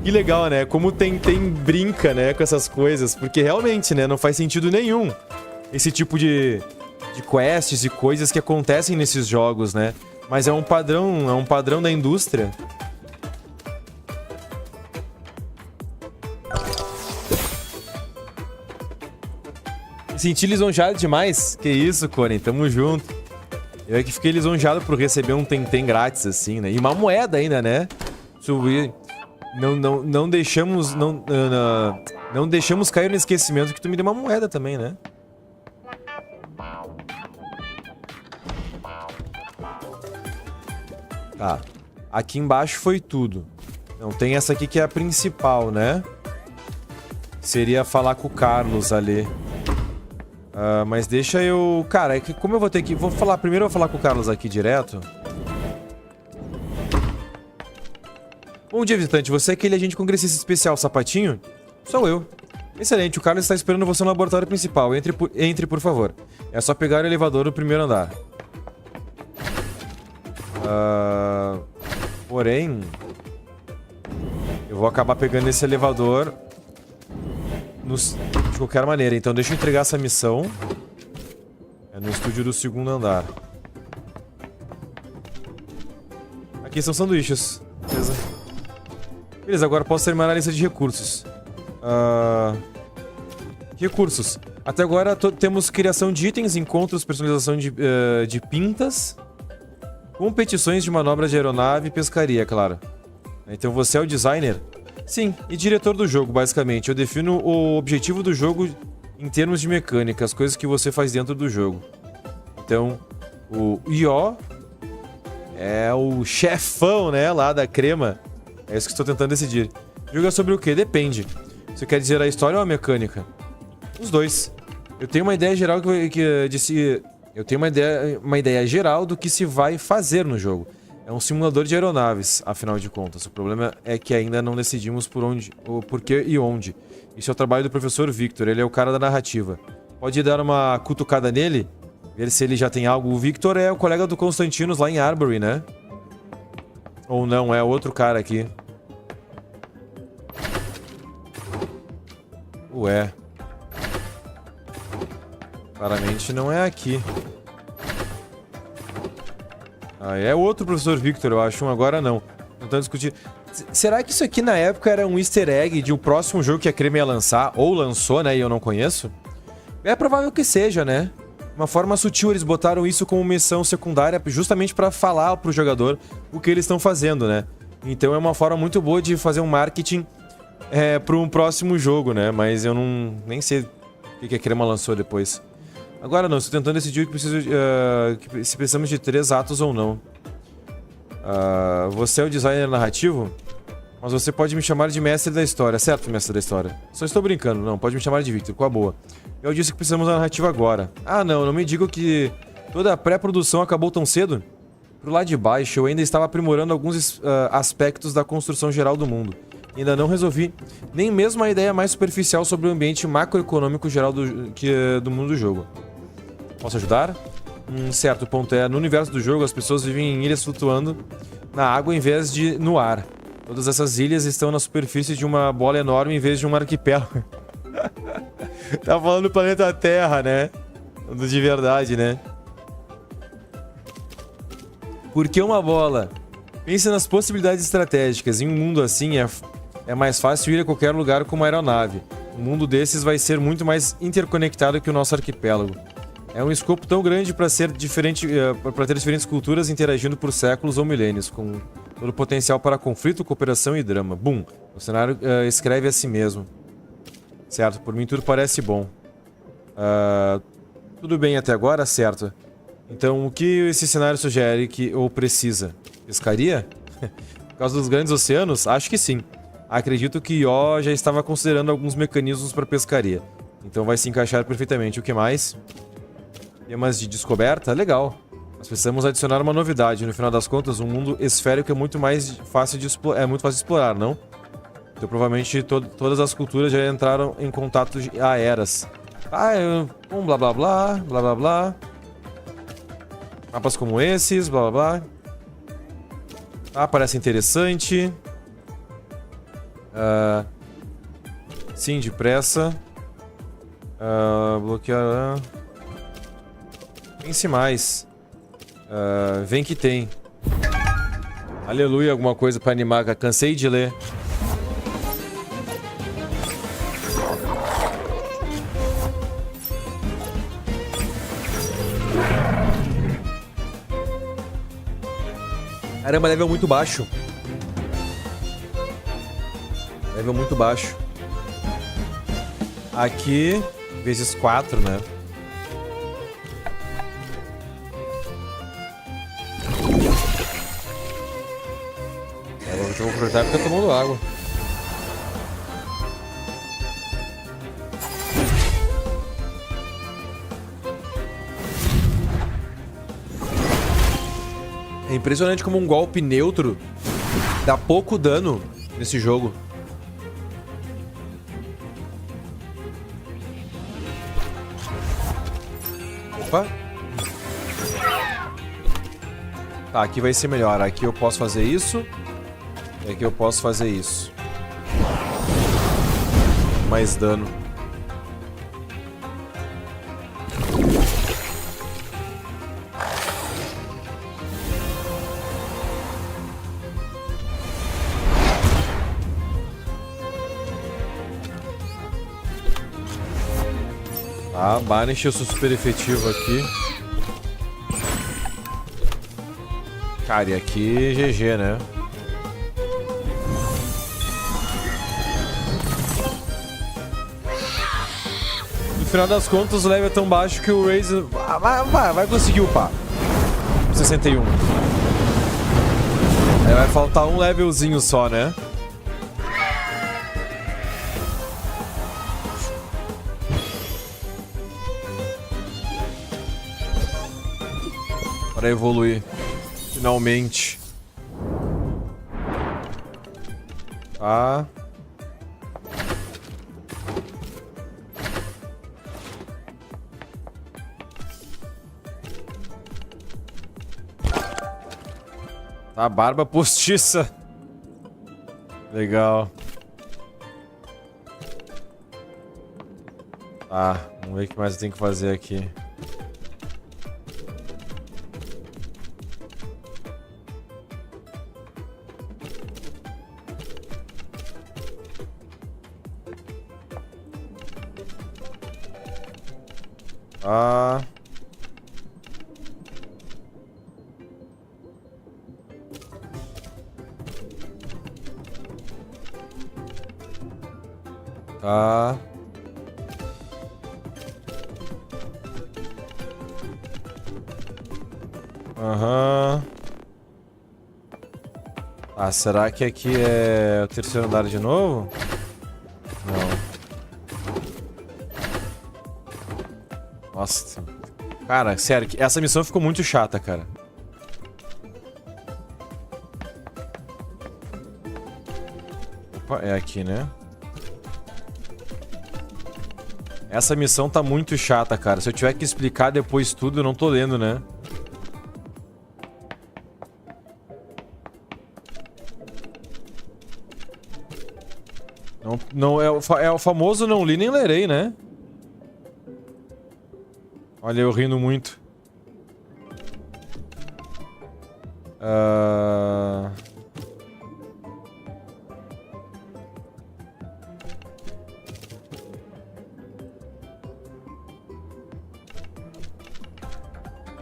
que legal, né? Como o Tentem brinca, né, com essas coisas. Porque realmente, né, não faz sentido nenhum esse tipo de quests e coisas que acontecem nesses jogos, né? Mas é um padrão da indústria. Me senti lisonjeado demais. Que isso, Coren, tamo junto. Eu é que fiquei lisonjeado por receber um Tentem grátis, assim, né? E uma moeda ainda, né? Não deixamos cair no esquecimento que tu me deu uma moeda também, né? Tá. Aqui embaixo foi tudo. Não, tem essa aqui que é a principal, né? Seria falar com o Carlos ali. Mas deixa eu... Cara, é que como eu vou ter que... Primeiro eu vou falar com o Carlos aqui direto. Bom dia, visitante. Você é aquele agente congressista especial, Sapatinho? Sou eu. Excelente, o Carlos está esperando você no laboratório principal. Entre, por favor. É só pegar o elevador no primeiro andar. Porém... Eu vou acabar pegando esse elevador... de qualquer maneira. Então deixa eu entregar essa missão. É no estúdio do segundo andar. Aqui são sanduíches. Beleza. Beleza, agora posso terminar a lista de recursos. Recursos. Até agora temos criação de itens, encontros, personalização de pintas, competições de manobras de aeronave e pescaria, claro. Então você é o designer? Sim, e diretor do jogo, basicamente. Eu defino o objetivo do jogo em termos de mecânica, as coisas que você faz dentro do jogo. Então, o Io é o chefão, né, lá da Crema. É isso que estou tentando decidir. Joga sobre o quê? Depende. Você quer dizer a história ou a mecânica? Os dois. Eu tenho uma ideia geral Eu tenho uma ideia geral do que se vai fazer no jogo. É um simulador de aeronaves, afinal de contas. O problema é que ainda não decidimos por onde, o porquê e onde. Isso é o trabalho do professor Victor, ele é o cara da narrativa. Pode dar uma cutucada nele? Ver se ele já tem algo. O Victor é o colega do Constantinos lá em Arbury, né? Ou não, é outro cara aqui. Ué. Claramente não é aqui. Ah, é outro professor Victor, eu acho. Agora não. Não estão discutindo. Será que isso aqui na época era um easter egg de um próximo jogo que a Creme ia lançar? Ou lançou, né? E eu não conheço? É provável que seja, né? Uma forma sutil, eles botaram isso como missão secundária justamente pra falar pro jogador o que eles estão fazendo, né? Então é uma forma muito boa de fazer um marketing para um próximo jogo, né? Mas eu não... nem sei o que a Crema lançou depois. Agora não, estou tentando decidir que se precisamos de 3 atos ou não. Você é o designer narrativo? Mas você pode me chamar de mestre da história, certo, mestre da história? Só estou brincando, não, pode me chamar de Victor, com a boa. Eu disse que precisamos da narrativa agora. Ah, não me diga que toda a pré-produção acabou tão cedo? Pro lado de baixo, eu ainda estava aprimorando alguns aspectos da construção geral do mundo. Ainda não resolvi nem mesmo a ideia mais superficial sobre o ambiente macroeconômico geral do mundo do jogo. Posso ajudar? Certo, o ponto é, no universo do jogo, as pessoas vivem em ilhas flutuando na água em vez de no ar. Todas essas ilhas estão na superfície de uma bola enorme em vez de um arquipélago. Tá falando do planeta Terra, né? De verdade, né? Por que uma bola? Pense nas possibilidades estratégicas. Em um mundo assim, é mais fácil ir a qualquer lugar com uma aeronave. Um mundo desses vai ser muito mais interconectado que o nosso arquipélago. É um escopo tão grande para ter diferentes culturas interagindo por séculos ou milênios, com todo o potencial para conflito, cooperação e drama. Boom! O cenário escreve a si mesmo. Certo, por mim tudo parece bom. Tudo bem até agora, certo. Então, o que esse cenário sugere ou precisa? Pescaria? Por causa dos grandes oceanos? Acho que sim. Acredito que Io já estava considerando alguns mecanismos para pescaria. Então vai se encaixar perfeitamente. O que mais? Temas de descoberta? Legal. Nós precisamos adicionar uma novidade. No final das contas, um mundo esférico é muito fácil de explorar, não? Então provavelmente todas as culturas já entraram em contato há eras. Blá blá blá, blá blá blá. Mapas como esses, blá blá blá. Parece interessante. Sim, depressa. Bloquear. Pense mais. Vem que tem. Aleluia, alguma coisa pra animar. Cansei de ler. Caramba, level muito baixo. Level muito baixo. Aqui, vezes 4, né? Eu vou aproveitar porque eu tô tomando água. É impressionante como um golpe neutro dá pouco dano nesse jogo. Opa. Tá, aqui vai ser melhor. Aqui eu posso fazer isso. E aqui eu posso fazer isso. Mais dano. Tá, Banish eu sou super efetivo aqui. Cara, e aqui GG, né? No final das contas, o level é tão baixo que o Raze vai conseguir upar. 61. Aí vai faltar um levelzinho só, né? Para evoluir. Finalmente. Tá. Tá, barba postiça. Legal. Tá, vamos ver o que mais eu tenho que fazer aqui. Ah. Tá. Aham. Ah, será que aqui é o terceiro andar de novo? Não. Nossa. Cara, sério, essa missão ficou muito chata, cara. Opa, é aqui, né? Essa missão tá muito chata, cara. Se eu tiver que explicar depois tudo, eu não tô lendo, né? Não é o famoso não li nem lerei, né? Olha, eu rindo muito.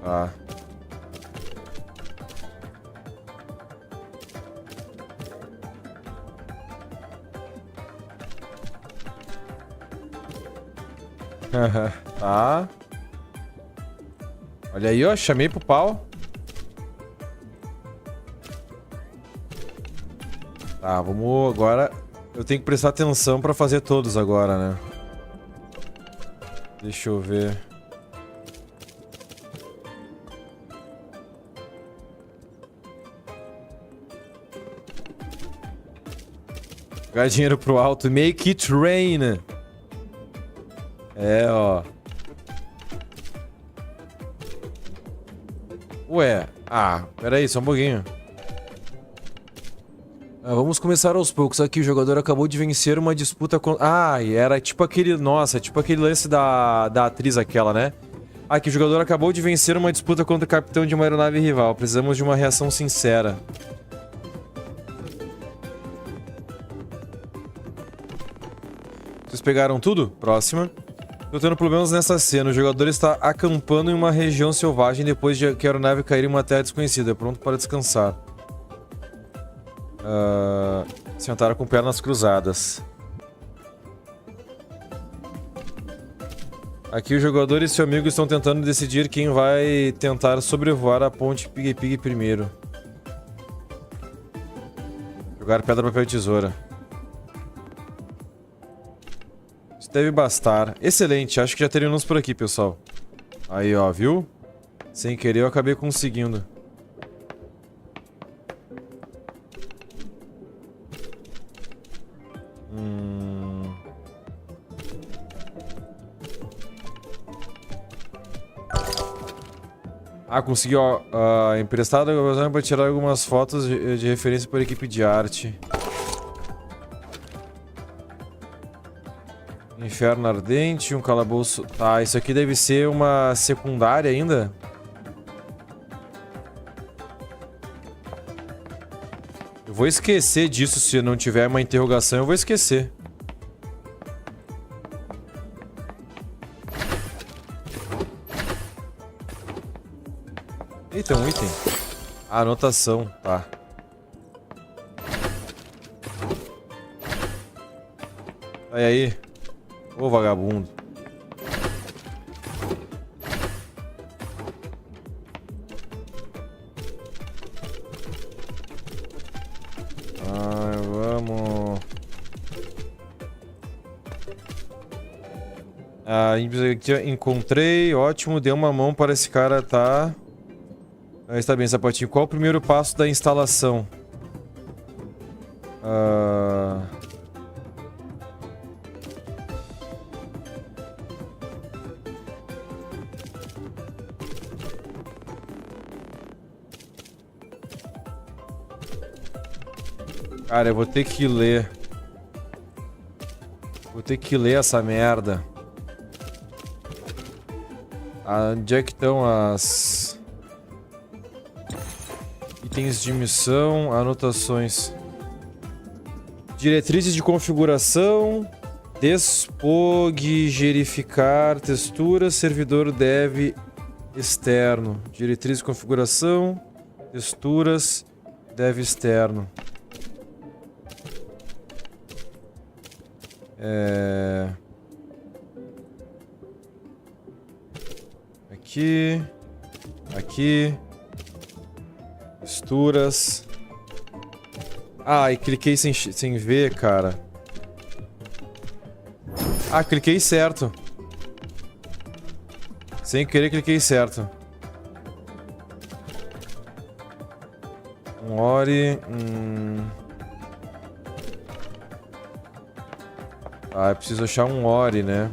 Tá. Tá. Olha aí, ó. Chamei pro pau. Tá, vamos agora... Eu tenho que prestar atenção pra fazer todos agora, né? Deixa eu ver. Jogar dinheiro pro alto. Make it rain. É, ó. Ué. Ah, peraí, só um pouquinho. Vamos começar aos poucos. Aqui o jogador acabou de vencer uma disputa com... Ah, e era tipo aquele... Nossa, tipo aquele lance da atriz aquela, né? Aqui o jogador acabou de vencer uma disputa contra o capitão de uma aeronave rival. Precisamos de uma reação sincera. Vocês pegaram tudo? Próxima. Tô tendo problemas nessa cena. O jogador está acampando em uma região selvagem depois de que a aeronave cair em uma terra desconhecida. Pronto para descansar. Sentar com pernas cruzadas. Aqui o jogador e seu amigo estão tentando decidir quem vai tentar sobrevoar a ponte Pig Pig primeiro. Jogar pedra, papel e tesoura. Isso deve bastar. Excelente, acho que já teríamos por aqui, pessoal. Aí, ó, viu? Sem querer eu acabei conseguindo. Ah, consegui, ó, emprestado para tirar algumas fotos de referência para a equipe de arte. Inferno ardente, um calabouço... Tá, isso aqui deve ser uma secundária ainda. Eu vou esquecer disso se não tiver uma interrogação, eu vou esquecer. Eita, um item. Ah, anotação, tá. Sai aí. Ô, vagabundo. Vamos. Encontrei, ótimo, dei uma mão para esse cara, tá? Mas tá bem, Sapatinho. Qual o primeiro passo da instalação? Cara, eu vou ter que ler. Vou ter que ler essa merda. Onde é que estão as... itens de missão, anotações. Diretrizes de configuração. Despogerificar texturas, servidor dev externo. Diretrizes de configuração, texturas, dev externo. Aqui. Aqui. Texturas. Ah, e cliquei sem ver, cara. Ah, cliquei certo. Sem querer, cliquei certo. Um Ori. Ah, eu preciso achar um Ori, né?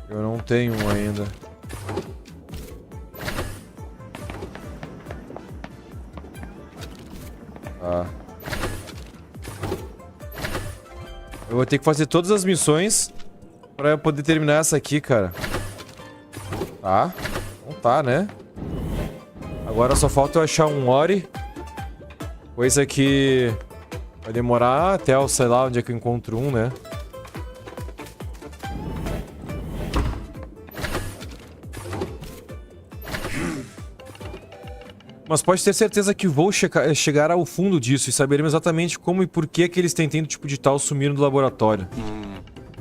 Eu não tenho um ainda. Tá. Eu vou ter que fazer todas as missões pra eu poder terminar essa aqui, cara. Tá? Não tá, né? Agora só falta eu achar um Ori. Coisa que vai demorar até eu sei lá onde é que eu encontro um, né? Mas pode ter certeza que vou chegar ao fundo disso e saberemos exatamente como e por que aqueles tentando tipo de tal sumiram do laboratório.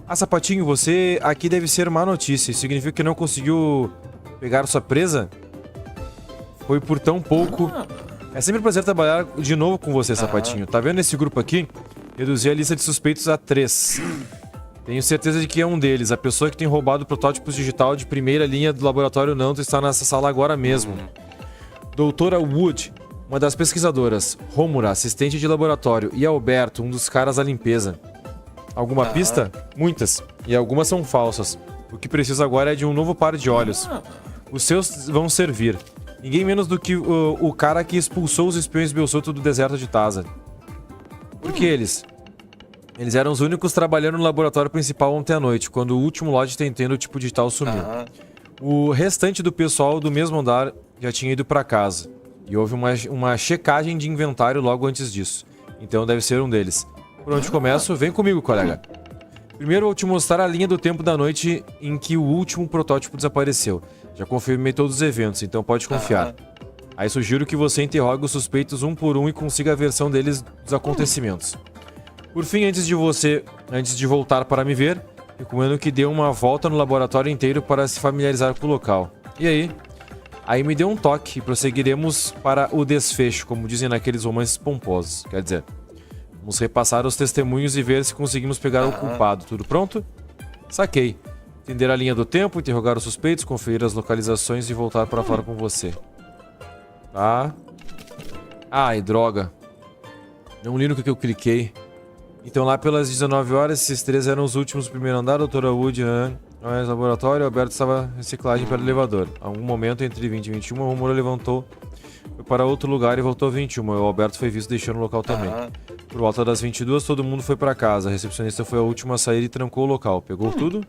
Ah, Sapatinho, você aqui deve ser má notícia. Isso significa que não conseguiu pegar sua presa? Foi por tão pouco. É sempre um prazer trabalhar de novo com você, Sapatinho. Tá vendo esse grupo aqui? Reduzi a lista de suspeitos a 3. Tenho certeza de que é um deles. A pessoa que tem roubado protótipos digital de primeira linha do laboratório Nanto está nessa sala agora mesmo. Doutora Wood, uma das pesquisadoras, Romura, assistente de laboratório, e Alberto, um dos caras da limpeza. Alguma pista? Muitas. E algumas são falsas. O que preciso agora é de um novo par de olhos. Os seus vão servir. Ninguém menos do que o cara que expulsou os espiões Belsoto do deserto de Taza. Por que eles? Eles eram os únicos trabalhando no laboratório principal ontem à noite, quando o último lote tentando o tipo de tal sumiu. O restante do pessoal do mesmo andar já tinha ido pra casa. E houve uma checagem de inventário logo antes disso. Então deve ser um deles. Por onde começo? Vem comigo, colega. Primeiro vou te mostrar a linha do tempo da noite em que o último protótipo desapareceu. Já confirmei todos os eventos, então pode confiar. Aí sugiro que você interrogue os suspeitos um por um e consiga a versão deles dos acontecimentos. Por fim, antes de voltar para me ver, recomendo que dê uma volta no laboratório inteiro para se familiarizar com o local. E aí? Aí me dê um toque e prosseguiremos para o desfecho, como dizem naqueles romances pomposos. Quer dizer, vamos repassar os testemunhos e ver se conseguimos pegar o culpado. Tudo pronto? Saquei. Entender a linha do tempo, interrogar os suspeitos, conferir as localizações e voltar para fora com você. Tá? Ai, droga. Não li no que eu cliquei. Então lá pelas 19 horas, esses três eram os últimos do primeiro andar. Doutora Wood, mais laboratório, Alberto estava reciclagem para o elevador. A algum momento entre 20 e 21, o Romero levantou, foi para outro lugar e voltou a 21. O Alberto foi visto deixando o local também. Por volta das 22, todo mundo foi para casa. A recepcionista foi a última a sair e trancou o local. Pegou tudo?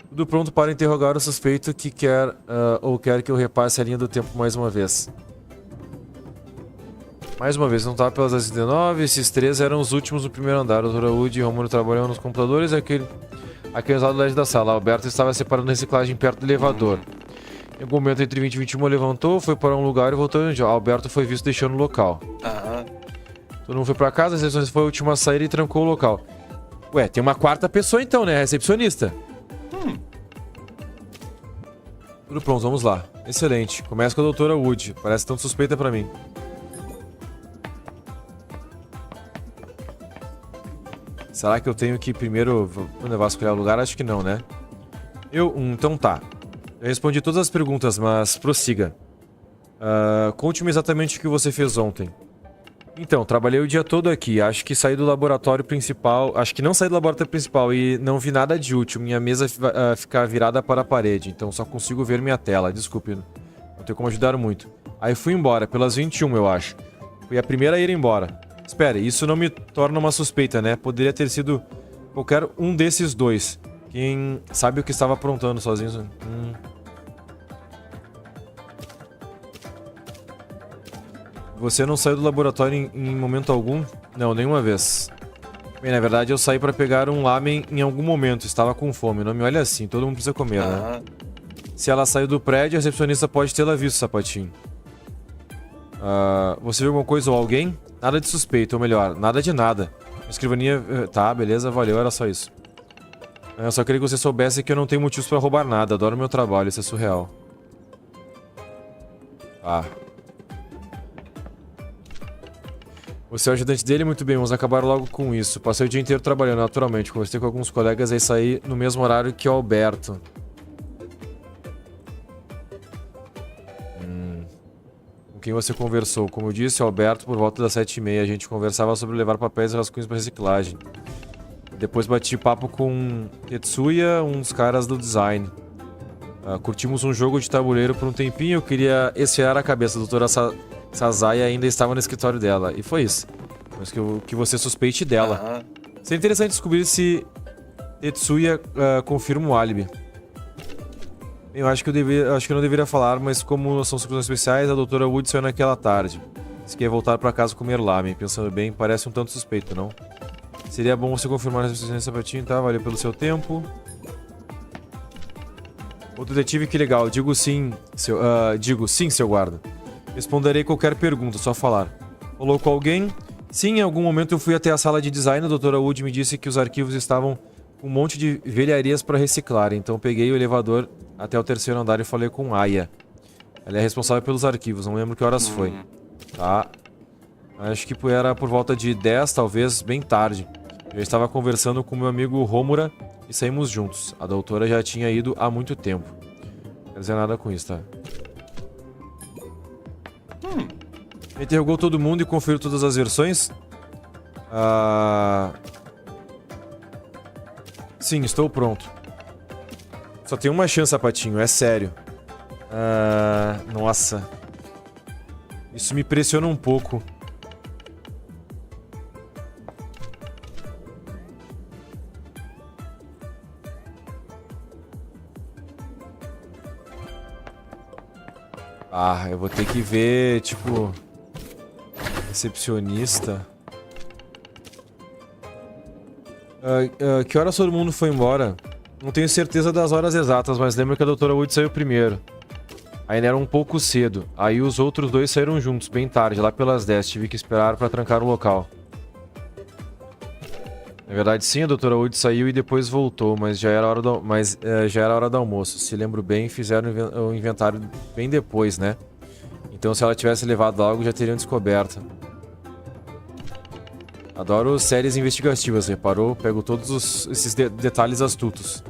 Tudo pronto para interrogar o suspeito que quer ou quer que eu repasse a linha do tempo mais uma vez. Mais uma vez, não estava pelas 19, esses três eram os últimos do primeiro andar. O Dr. Wood e o Romero trabalhando nos computadores e aquele lado do leste da sala. Alberto estava separando reciclagem perto do elevador. Em algum momento entre 20 e 21 levantou, foi para um lugar e voltou onde Alberto foi visto deixando o local. Todo mundo foi para casa, a recepcionista foi a última a sair e trancou o local. Ué, tem uma quarta pessoa então, né? Recepcionista. Tudo pronto, vamos lá. Excelente. Começa com a doutora Wood. Parece tão suspeita pra mim. Será que eu tenho que primeiro vasculhar o lugar? Acho que não, né? Então tá. Eu respondi todas as perguntas, mas prossiga. Conte-me exatamente o que você fez ontem. Então, trabalhei o dia todo aqui. Acho que saí do laboratório principal. Acho que não saí do laboratório principal e não vi nada de útil. Minha mesa fica virada para a parede, então só consigo ver minha tela. Desculpe, não tenho como ajudar muito. Aí fui embora, pelas 21, eu acho. Fui a primeira a ir embora. Espere, isso não me torna uma suspeita, né? Poderia ter sido qualquer um desses dois. Quem sabe o que estava aprontando sozinho. Você não saiu do laboratório em momento algum? Não, nenhuma vez. Bem, na verdade eu saí pra pegar um lamen em algum momento. Estava com fome. Não me olha assim, todo mundo precisa comer, né? Se ela saiu do prédio, a recepcionista pode tê-la visto, sapatinho. Você viu alguma coisa ou alguém? Nada de suspeito, ou melhor, nada de nada. A escrivaninha... Tá, beleza, valeu, era só isso. Eu só queria que você soubesse que eu não tenho motivos pra roubar nada. Adoro meu trabalho, isso é surreal. Você é o ajudante dele? Muito bem, vamos acabar logo com isso. Passei o dia inteiro trabalhando, naturalmente. Conversei com alguns colegas e saí no mesmo horário que o Alberto. Com quem você conversou? Como eu disse, o Alberto, por volta das 7h30. A gente conversava sobre levar papéis e rascunhos para reciclagem. Depois bati papo com Tetsuya, um dos caras do design. Curtimos um jogo de tabuleiro por um tempinho. Eu queria esfriar a cabeça. A doutora Sazai ainda estava no escritório dela. E foi isso. Mas que você suspeite dela. Seria interessante descobrir se Tetsuya confirma o álibi. Eu acho que eu não deveria falar, mas como são circunstâncias especiais, a doutora Wood saiu naquela tarde. Disse que ia voltar para casa comer lamen. Pensando bem, parece um tanto suspeito, não? Seria bom você confirmar essa presença, sapatinho, tá? Valeu pelo seu tempo. O detetive, que legal. Digo sim, seu guarda. Responderei qualquer pergunta, só falar. Falou com alguém? Sim, em algum momento eu fui até a sala de design. A doutora Wood me disse que os arquivos estavam com um monte de velharias para reciclar. Então peguei o elevador até o 3º andar e falei com Aya. Ela é responsável pelos arquivos, não lembro que horas foi. Tá. Acho que era por volta de 10, talvez, bem tarde. Eu estava conversando com meu amigo Romura e saímos juntos. A doutora já tinha ido há muito tempo. Não quero dizer nada com isso, tá? Interrogou todo mundo e conferiu todas as versões? Sim, estou pronto. Só tem uma chance, sapatinho, é sério. Nossa. Isso me pressiona um pouco. Eu vou ter que ver, tipo... Recepcionista. Que horas todo mundo foi embora? Não tenho certeza das horas exatas, mas lembro que a doutora Wood saiu primeiro. Ainda era um pouco cedo. Aí os outros dois saíram juntos, bem tarde, lá pelas 10. Tive que esperar pra trancar o local. Na verdade, sim, a doutora Wood saiu e depois voltou, mas já era hora do almoço. Se lembro bem, fizeram o inventário bem depois, né? Então se ela tivesse levado algo, já teriam descoberto. Adoro séries investigativas, reparou? Pego todos esses detalhes astutos.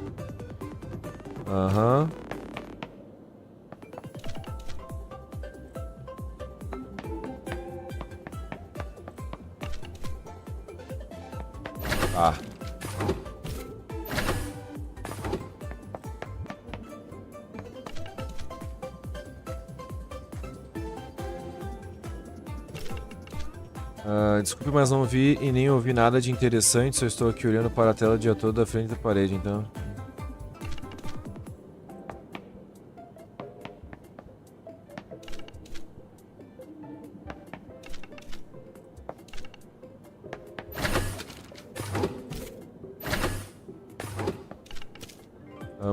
Desculpe, mas não vi e nem ouvi nada de interessante. Só estou aqui olhando para a tela o dia todo da frente da parede, então...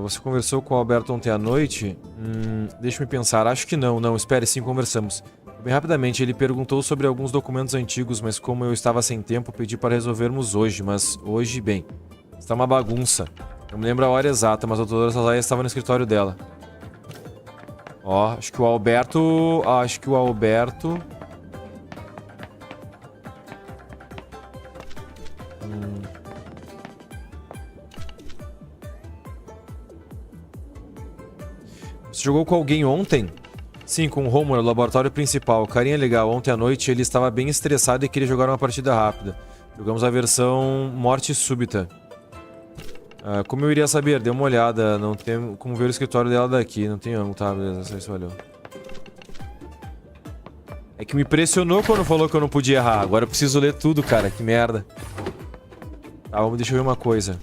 Você conversou com o Alberto ontem à noite? Deixa-me pensar. Acho que não. Não, espere, sim, conversamos. Bem rapidamente, ele perguntou sobre alguns documentos antigos, mas como eu estava sem tempo, pedi para resolvermos hoje. Mas hoje, bem, está uma bagunça. Não me lembro a hora exata, mas a doutora Sazaya estava no escritório dela. Acho que o Alberto... Você jogou com alguém ontem? Sim, com o Romulo, o laboratório principal. Carinha legal. Ontem à noite ele estava bem estressado e queria jogar uma partida rápida. Jogamos a versão Morte Súbita. Como eu iria saber? Dê uma olhada. Não tem como ver o escritório dela daqui. Não tem ângulo, tá? Beleza, isso valeu. É que me pressionou quando falou que eu não podia errar. Agora eu preciso ler tudo, cara. Que merda. Tá, deixa eu ver uma coisa.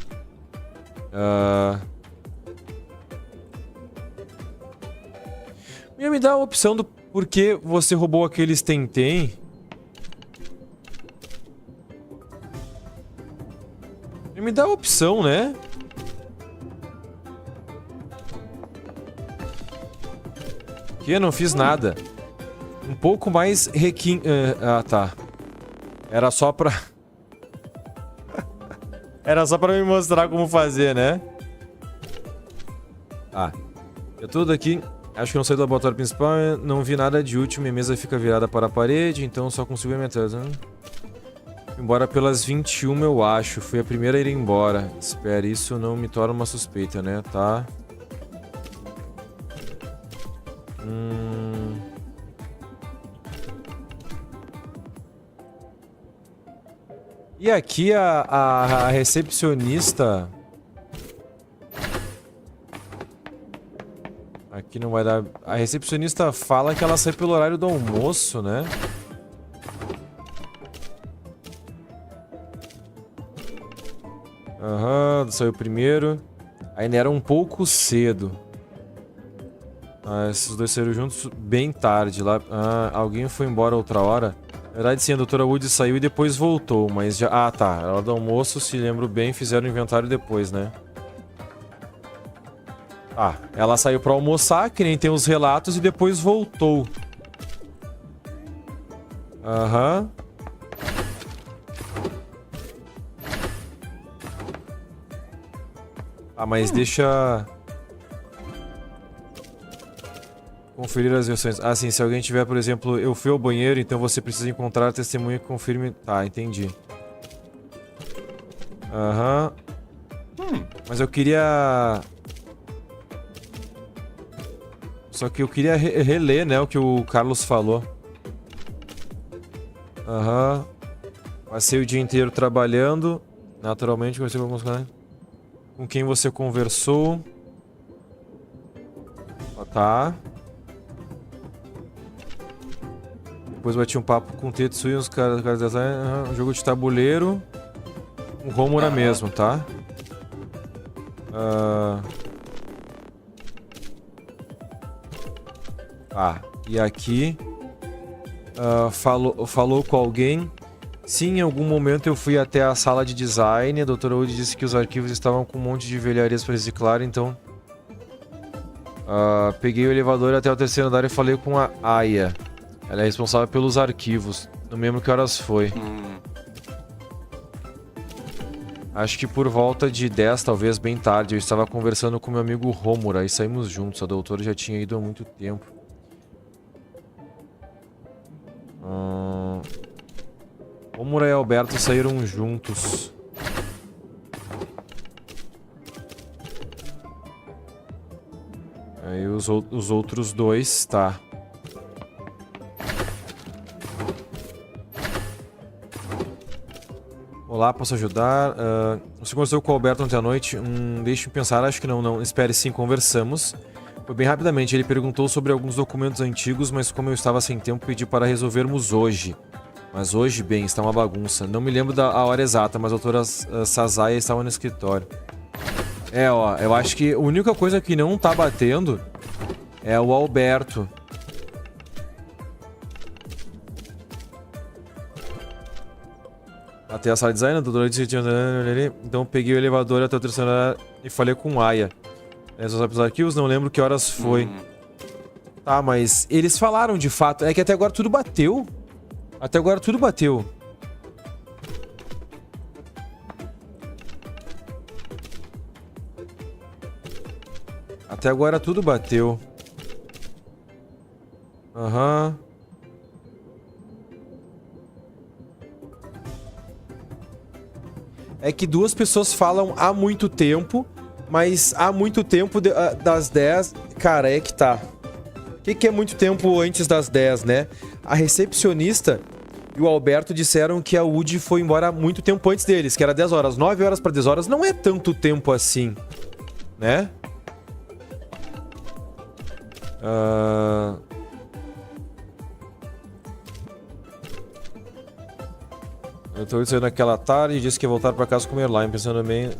Me dá a opção do porquê você roubou aqueles Tentem. Me dá a opção, né? Que eu não fiz nada. Um pouco mais tá. Era só pra... Era só pra me mostrar como fazer, né? Eu tô aqui. Acho que não saí do laboratório principal. Não vi nada de útil. Minha mesa fica virada para a parede. Então só consigo ver metade. Embora pelas 21, eu acho. Fui a primeira a ir embora. Espera, isso não me torna uma suspeita, né? Tá. E aqui a recepcionista... Aqui não vai dar... A recepcionista fala que ela sai pelo horário do almoço, né? Saiu primeiro. Ainda era um pouco cedo. Esses dois saíram juntos bem tarde lá. Alguém foi embora outra hora. Na verdade, sim, a doutora Wood saiu e depois voltou, mas já... tá. A hora do almoço, se lembro bem, fizeram o inventário depois, né? Ela saiu pra almoçar, que nem tem os relatos, e depois voltou. Mas deixa... Conferir as versões. Sim, se alguém tiver, por exemplo, eu fui ao banheiro, então você precisa encontrar a testemunha que confirme... Tá, entendi. Mas eu queria... Só que eu queria reler, né, o que o Carlos falou. Passei o dia inteiro trabalhando. Naturalmente, conversei com alguns canais. Com quem você conversou? Tá. Depois bati um papo com o Tetsuya e uns caras da design. Jogo de tabuleiro. Um Romura mesmo, tá? E aqui... falou com alguém. Sim, em algum momento eu fui até a sala de design. A doutora Wood disse que os arquivos estavam com um monte de velharias para reciclar, então... peguei o elevador até o terceiro andar e falei com a Aya. Ela é responsável pelos arquivos. Não me lembro que horas foi. Acho que por volta de 10, talvez bem tarde. Eu estava conversando com meu amigo Romura e saímos juntos. A doutora já tinha ido há muito tempo. Romura e Alberto saíram juntos. Aí os outros dois, tá. Olá, posso ajudar? Você conversou com o Alberto ontem à noite? Deixe-me pensar, acho que não. Espere, sim, conversamos. Foi bem rapidamente, ele perguntou sobre alguns documentos antigos, mas como eu estava sem tempo, pedi para resolvermos hoje. Mas hoje, bem, está uma bagunça. Não me lembro da hora exata, mas a doutora Sazaya estava no escritório. Eu acho que a única coisa que não tá batendo é o Alberto. Até a sala de design, a doutora disse que tinha... Então peguei o elevador até o terceiro andar e falei com Aya. Só os arquivos, não lembro que horas foi. Tá, mas eles falaram de fato. É que até agora tudo bateu. Até agora tudo bateu. Até agora tudo bateu. É que duas pessoas falam há muito tempo, mas há muito tempo das 10... Cara, é que tá. que é muito tempo antes das 10, né? A recepcionista e o Alberto disseram que a Woody foi embora muito tempo antes deles, que era 10 horas. 9 horas para 10 horas não é tanto tempo assim, né? Eu tô saindo naquela tarde e disse que ia voltar pra casa comer lá, pensando bem.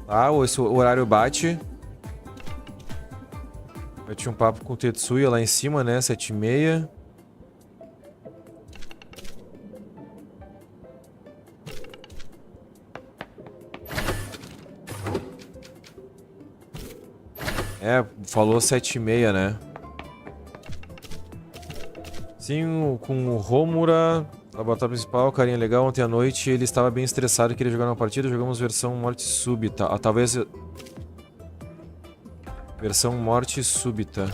Tá, esse horário bate. Eu tinha um papo com o Tetsuya lá em cima, né? 7h30. É, falou 7h30, né? Sim, com o Homura, laboratório principal, carinha legal. Ontem à noite ele estava bem estressado e queria jogar uma partida. Jogamos versão morte súbita. Ah, talvez... Versão morte súbita.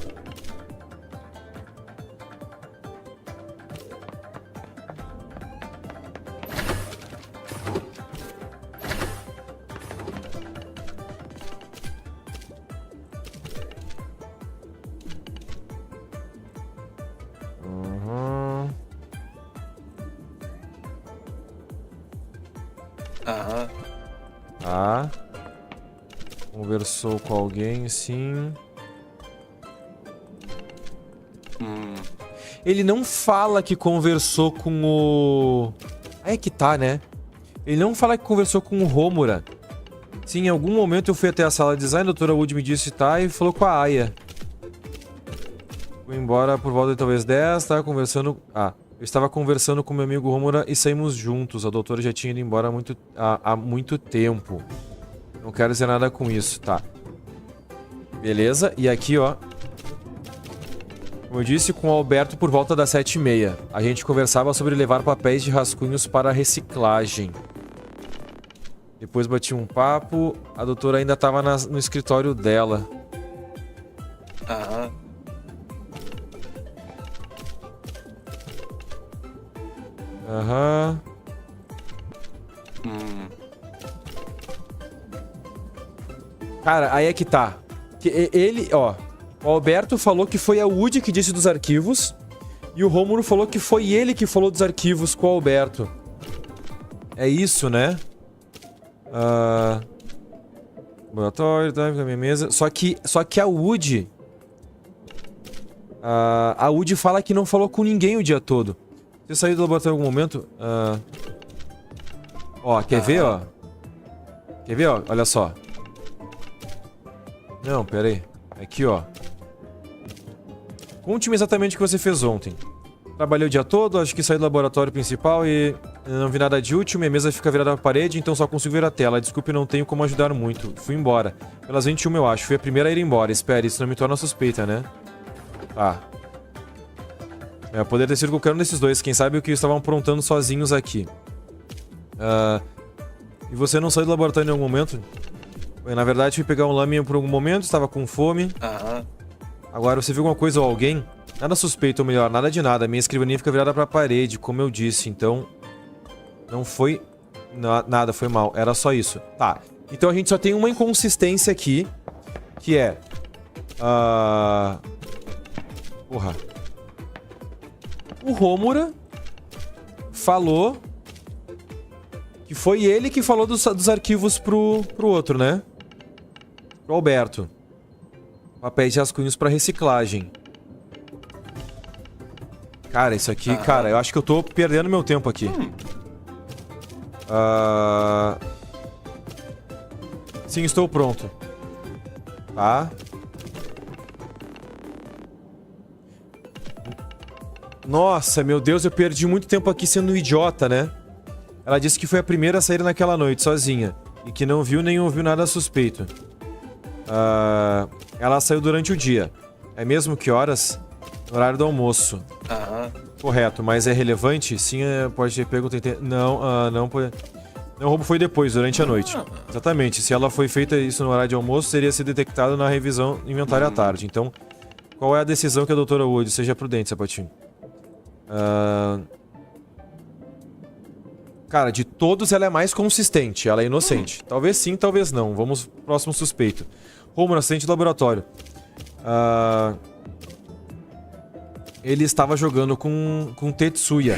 Tá. Conversou com alguém, sim. Ele não fala que conversou com o... Aí é que tá, né? Ele não fala que conversou com o Homura. Sim, em algum momento eu fui até a sala de design, a doutora Wood me disse tá e falou com a Aya. Fui embora por volta de talvez 10, tava conversando... eu estava conversando com meu amigo Homura e saímos juntos. A doutora já tinha ido embora há muito tempo. Não quero dizer nada com isso, tá. Beleza, e aqui, ó. Como eu disse, com o Alberto por volta das 7h30. A gente conversava sobre levar papéis de rascunhos para reciclagem. Depois bati um papo. A doutora ainda estava no escritório dela. Cara, aí é que tá. Ele, ó... O Alberto falou que foi a Woody que disse dos arquivos. E o Rômulo falou que foi ele que falou dos arquivos com o Alberto. É isso, né? Laboratório, tá? Na minha mesa. Só que a Woody... a Woody fala que não falou com ninguém o dia todo. Você saiu do laboratório em algum momento? Ó, quer ver, ó? Quer ver, ó? Olha só. Não, pera aí. Aqui, ó. Conte-me exatamente o que você fez ontem. Trabalhei o dia todo, acho que saí do laboratório principal e não vi nada de útil. Minha mesa fica virada na parede, então só consigo ver a tela. Desculpe, não tenho como ajudar muito. Fui embora. Pelas 21, eu acho. Fui a primeira a ir embora. Espere, isso não me torna suspeita, né? Tá. Poderia ter sido qualquer um desses dois. Quem sabe o que estavam aprontando sozinhos aqui. E você não saiu do laboratório em algum momento? Na verdade, fui pegar um laminha por algum momento, estava com fome. Agora, você viu alguma coisa ou alguém? Nada suspeito, ou melhor, nada de nada. Minha escrivaninha fica virada pra parede, como eu disse. Então, não foi nada, foi mal. Era só isso. Tá. Então a gente só tem uma inconsistência aqui, que é... Porra. O Homura falou que foi ele que falou dos arquivos pro outro, né? Pro Alberto. Papéis de rascunhos pra reciclagem. Cara, isso aqui... Cara, eu acho que eu tô perdendo meu tempo aqui. Sim, estou pronto. Tá. Nossa, meu Deus, eu perdi muito tempo aqui sendo um idiota, né? Ela disse que foi a primeira a sair naquela noite, sozinha. E que não viu nem ouviu nada suspeito. Ela saiu durante o dia. É mesmo que horas? No horário do almoço. Correto, mas é relevante? Sim, pode ter pego... Não pode... Não, o roubo foi depois, durante a noite. Exatamente, se ela foi feita isso no horário de almoço, teria sido detectado na revisão inventária à tarde. Então, qual é a decisão que a doutora Wood? Seja prudente, Sapatinho. Cara, de todos ela é mais consistente, ela é inocente. Talvez sim, talvez não. Vamos pro próximo suspeito. Romulo, assistente do laboratório. Ele estava jogando com Tetsuya.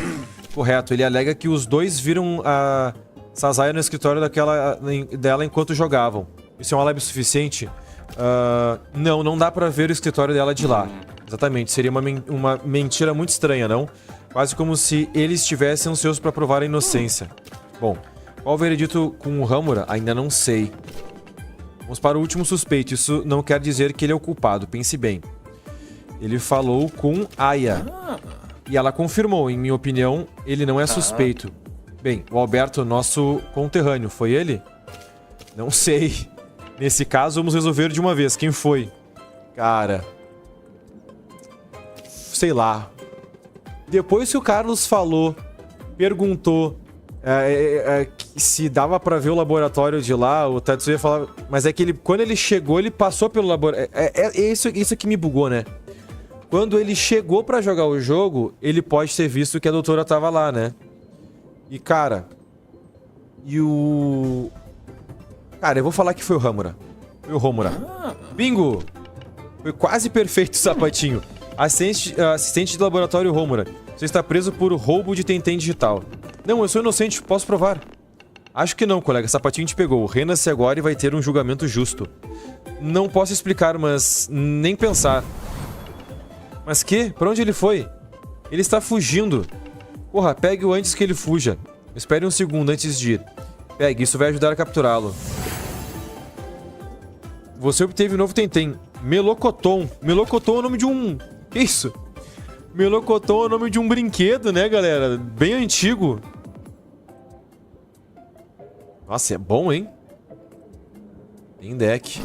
Correto, ele alega que os dois viram a Sazaya no escritório dela enquanto jogavam. Isso é um álibi suficiente? Não dá pra ver o escritório dela de lá. Exatamente, seria uma mentira muito estranha, não? Quase como se eles estivessem ansiosos pra provar a inocência. Bom, qual o veredito com o Hamura? Ainda não sei. Vamos para o último suspeito. Isso não quer dizer que ele é o culpado, pense bem. Ele falou com Aya. E ela confirmou, em minha opinião, ele não é suspeito. Bem, o Alberto, nosso conterrâneo, foi ele? Não sei. Nesse caso, vamos resolver de uma vez. Quem foi? Cara... sei lá. Depois que o Carlos falou, perguntou se dava pra ver o laboratório de lá, o Tetsuya falava... Mas é que ele, quando ele chegou, ele passou pelo laboratório... Isso que me bugou, né? Quando ele chegou pra jogar o jogo, ele pode ter visto que a doutora tava lá, né? E, cara... Cara, eu vou falar que foi o Hamura. Foi o Homura. Bingo! Foi quase perfeito, sapatinho. Assistente de laboratório Homura. Você está preso por roubo de Tentem digital. Não, eu sou inocente, posso provar. Acho que não, colega. Sapatinho te pegou. Rena-se agora e vai ter um julgamento justo. Não posso explicar, mas... nem pensar. Mas que? Pra onde ele foi? Ele está fugindo. Porra, pegue-o antes que ele fuja. Espere um segundo antes de ir. Pegue, isso vai ajudar a capturá-lo. Você obteve um novo Tentem. Melocoton. Melocoton é o nome de um... Que isso? Melocoton é o nome de um brinquedo, né, galera? Bem antigo. Nossa, é bom, hein? Tem deck.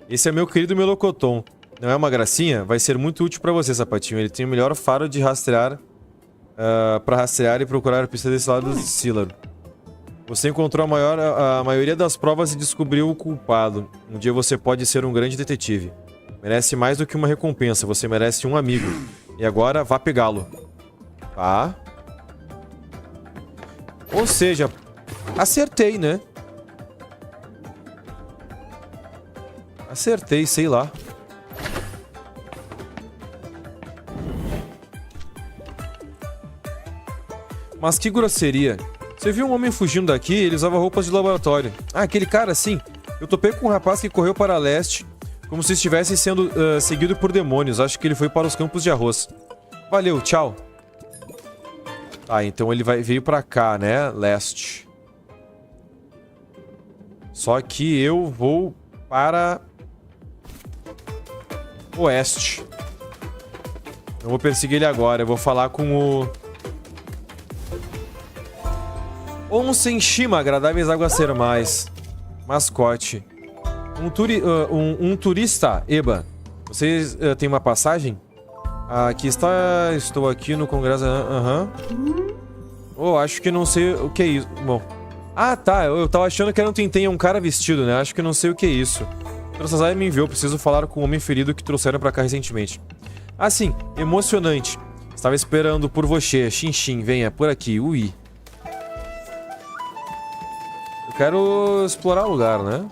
Esse é meu querido Melocoton. Não é uma gracinha? Vai ser muito útil pra você, sapatinho. Ele tem o melhor faro de rastrear... pra rastrear e procurar a pista desse lado do Sílaro. Você encontrou a maioria das provas e descobriu o culpado. Um dia você pode ser um grande detetive. Merece mais do que uma recompensa. Você merece um amigo. E agora, vá pegá-lo. Tá? Ou seja, acertei, né? Acertei, sei lá. Mas que grosseria. Você viu um homem fugindo daqui? Ele usava roupas de laboratório. Ah, aquele cara, sim. Eu topei com um rapaz que correu para leste, como se estivesse sendo seguido por demônios. Acho que ele foi para os campos de arroz. Valeu, tchau. Tá, então ele veio pra cá, né? Leste. Só que eu vou para... oeste. Não vou perseguir ele agora. Eu vou falar com o... Onsenshima, agradáveis águas termais. Mascote. Um turista, Eba. Vocês têm uma passagem? Aqui está. Estou aqui no congresso. Oh, acho que não sei o que é isso. Bom. Ah, tá. Eu tava achando que era um Tentem, um cara vestido, né? Acho que não sei o que é isso. Sazaya me enviou. Preciso falar com o homem ferido que trouxeram pra cá recentemente. Ah, sim. Emocionante. Estava esperando por você. Xin, venha por aqui. Ui. Eu quero explorar o lugar, né?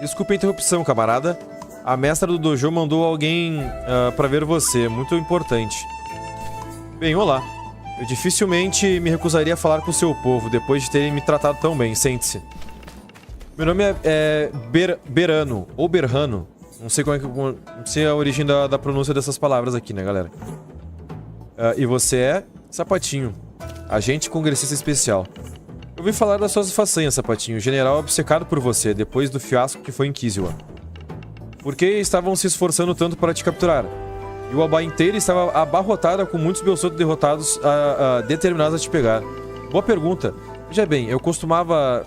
Desculpe a interrupção, camarada. A mestra do dojo mandou alguém pra ver você. Muito importante. Bem, olá. Eu dificilmente me recusaria a falar com o seu povo depois de terem me tratado tão bem. Sente-se. Meu nome é Berano, ou Berrano. Não sei como é que... não sei a origem da pronúncia dessas palavras aqui, né, galera? E você é Sapatinho, agente congressista especial. Eu ouvi falar das suas façanhas, Sapatinho. O general é obcecado por você, depois do fiasco que foi em Kiziwa. Por que estavam se esforçando tanto para te capturar? E o Aba inteiro estava abarrotada com muitos Belsoto derrotados determinados a te pegar. Boa pergunta. Veja bem, eu costumava...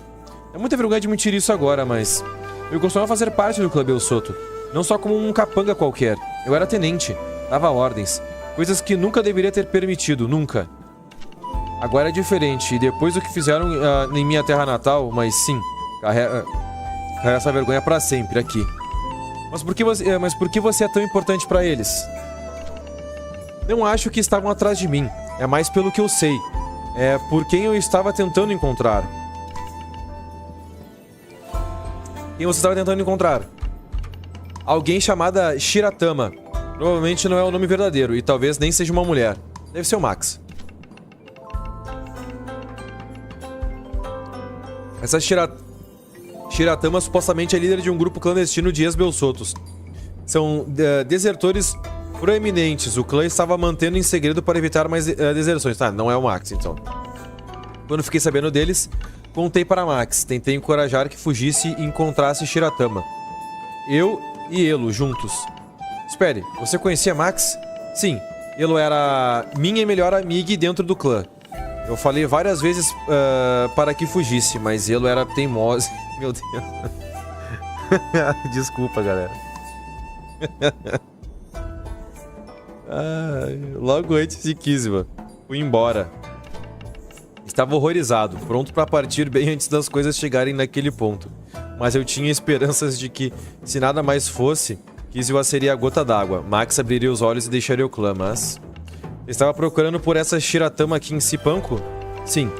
É muita vergonha de mentir isso agora, mas... eu costumava fazer parte do clã Belsoto. Não só como um capanga qualquer. Eu era tenente, dava ordens. Coisas que nunca deveria ter permitido, nunca. Agora é diferente, e depois do que fizeram em minha terra natal, mas sim, carrega essa vergonha pra sempre aqui. Mas por que você é tão importante pra eles? Não acho que estavam atrás de mim, é mais pelo que eu sei. É por quem eu estava tentando encontrar. Quem você estava tentando encontrar? Alguém chamada Shiratama. Provavelmente não é o nome verdadeiro e talvez nem seja uma mulher. Deve ser o Max. Essa Shiratama supostamente é líder de um grupo clandestino de ex-Belsotos. São desertores proeminentes. O clã estava mantendo em segredo para evitar mais deserções. Tá, não é o Max, então. Quando fiquei sabendo deles, contei para Max. Tentei encorajar que fugisse e encontrasse Shiratama. Eu e Elo juntos. Espere, você conhecia Max? Sim, Elo era minha melhor amiga dentro do clã. Eu falei várias vezes para que fugisse, mas Elo era teimoso. Meu Deus. Desculpa, galera. Logo antes de Kisima, fui embora. Estava horrorizado, pronto para partir bem antes das coisas chegarem naquele ponto. Mas eu tinha esperanças de que, se nada mais fosse, Kisima seria a gota d'água. Max abriria os olhos e deixaria o clã, mas... Estava procurando por essa Shiratama aqui em Cipanco? Sim.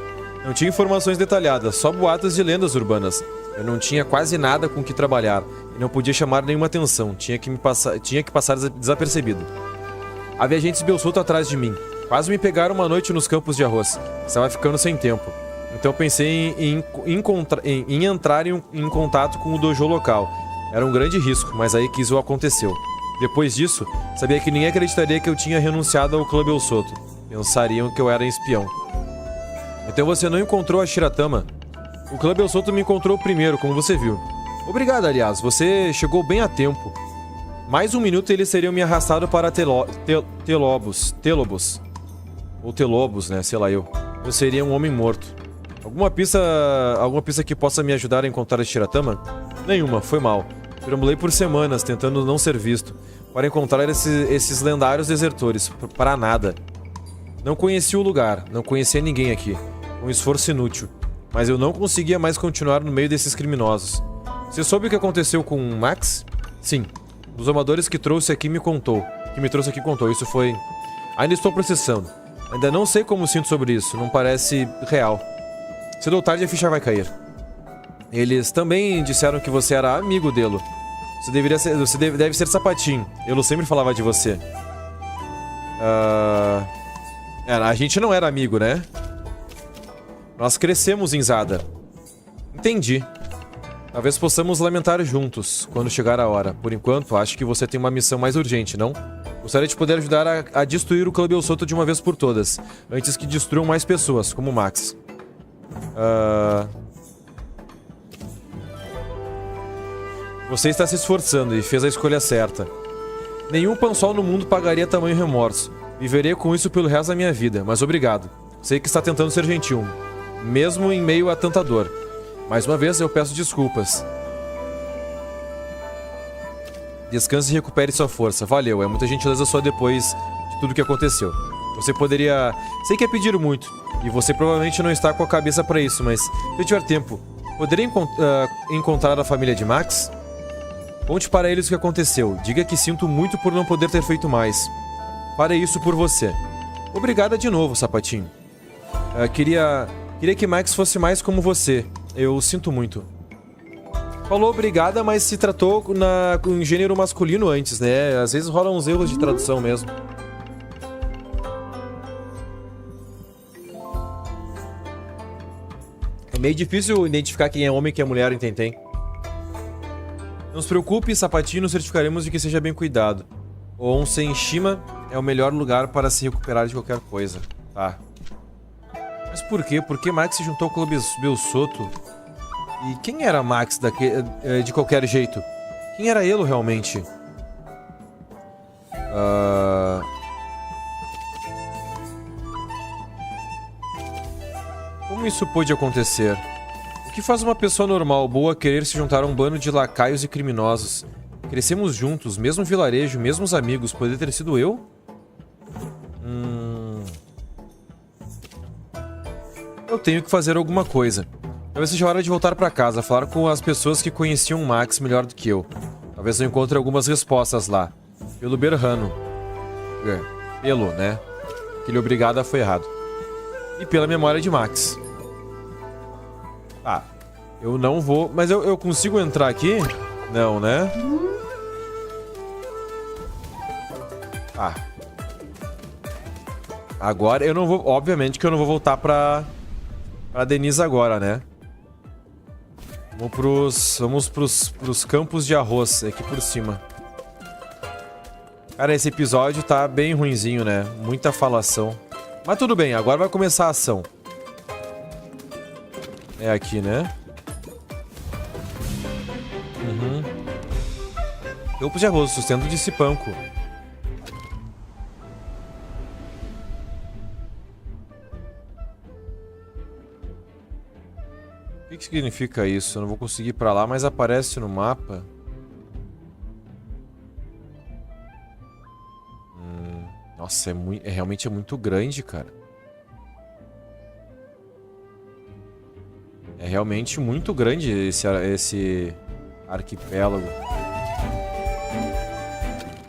Não tinha informações detalhadas, só boatos de lendas urbanas. Eu não tinha quase nada com o que trabalhar e não podia chamar nenhuma atenção. Tinha que passar desapercebido. Havia agentes Belsoto atrás de mim. Quase me pegaram uma noite nos campos de arroz. Estava ficando sem tempo. Então pensei em entrar em contato com o dojo local. Era um grande risco, mas aí Kizu aconteceu. Depois disso, sabia que ninguém acreditaria que eu tinha renunciado ao clã Belsoto. Pensariam que eu era espião. Então você não encontrou a Shiratama? O clã Belsoto me encontrou primeiro, como você viu. Obrigado, aliás. Você chegou bem a tempo. Mais um minuto e eles teriam me arrastado para Telobos. Ou Telobos, né? Sei lá eu. Eu seria um homem morto. Alguma pista que possa me ajudar a encontrar a Shiratama? Nenhuma, foi mal. Perambulei por semanas tentando não ser visto. Para encontrar esses lendários desertores. Para nada. Não conhecia o lugar. Não conhecia ninguém aqui. Um esforço inútil. Mas eu não conseguia mais continuar no meio desses criminosos. Você soube o que aconteceu com o Max? Sim. Um dos amadores que trouxe aqui me contou. Isso foi... Ainda estou processando. Ainda não sei como sinto sobre isso. Não parece real. Cedo ou tarde a ficha vai cair. Eles também disseram que você era amigo dele. Você deve ser Sapatinho. Eu sempre falava de você. A gente não era amigo, né? Nós crescemos em Zada. Entendi. Talvez possamos lamentar juntos quando chegar a hora. Por enquanto, acho que você tem uma missão mais urgente, não? Gostaria de poder ajudar a destruir o clã Belsoto de uma vez por todas, antes que destruam mais pessoas, como Max. Você está se esforçando e fez a escolha certa. Nenhum pansol no mundo pagaria tamanho remorso. Viverei com isso pelo resto da minha vida, mas obrigado. Sei que está tentando ser gentil, mesmo em meio a tanta dor. Mais uma vez, eu peço desculpas. Descanse e recupere sua força. Valeu, é muita gentileza sua depois de tudo que aconteceu. Você poderia... Sei que é pedir muito, e você provavelmente não está com a cabeça para isso, mas se eu tiver tempo, poderia encontrar a família de Max? Conte para eles o que aconteceu. Diga que sinto muito por não poder ter feito mais. Farei isso por você. Obrigada de novo, Sapatinho. Queria que Max fosse mais como você. Eu sinto muito. Falou obrigada, mas se tratou com gênero masculino antes, né? Às vezes rolam uns erros de tradução mesmo. É meio difícil identificar quem é homem e quem é mulher em Tentem. Não se preocupe, Sapatinho, nos certificaremos de que seja bem cuidado. O Onsenshima é o melhor lugar para se recuperar de qualquer coisa. Tá. Mas por quê? Por que Max se juntou ao Clube Belsoto? E quem era Max de qualquer jeito? Quem era ele realmente? Como isso pôde acontecer? O que faz uma pessoa normal, boa, querer se juntar a um bando de lacaios e criminosos? Crescemos juntos, mesmo vilarejo, mesmos amigos. Poderia ter sido eu? Eu tenho que fazer alguma coisa. Talvez seja hora de voltar pra casa, falar com as pessoas que conheciam Max melhor do que eu. Talvez eu encontre algumas respostas lá. Pelo Berrano. Pelo, né? Aquele obrigado foi errado. E pela memória de Max. Ah. Eu não vou... Mas eu consigo entrar aqui? Não, né? Ah. Agora eu não vou... Obviamente que eu não vou voltar pra Denise agora, né? Vamos pros campos de arroz, aqui por cima. Cara, esse episódio tá bem ruinzinho, né? Muita falação. Mas tudo bem, agora vai começar a ação. É aqui, né? Uhum. Campos de arroz, sustento de Cipanco. O que significa isso? Eu não vou conseguir ir pra lá, mas aparece no mapa. Nossa, realmente é muito grande, cara. É realmente muito grande esse arquipélago.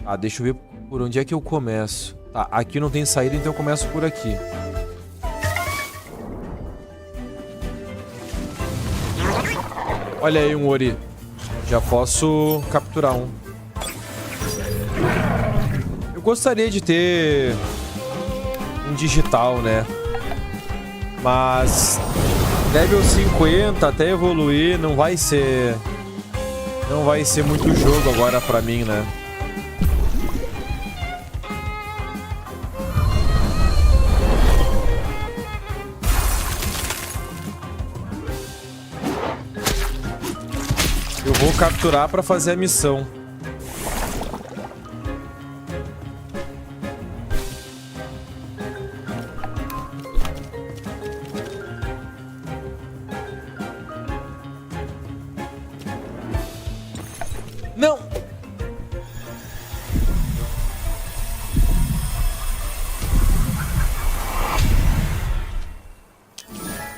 Ah, deixa eu ver por onde é que eu começo. Tá, aqui não tem saída, então eu começo por aqui. Olha aí um Ori. Já posso capturar um. Eu gostaria de ter um digital, né? Mas level 50 até evoluir não vai ser muito jogo agora pra mim, né? Eu vou capturar pra fazer a missão. Não!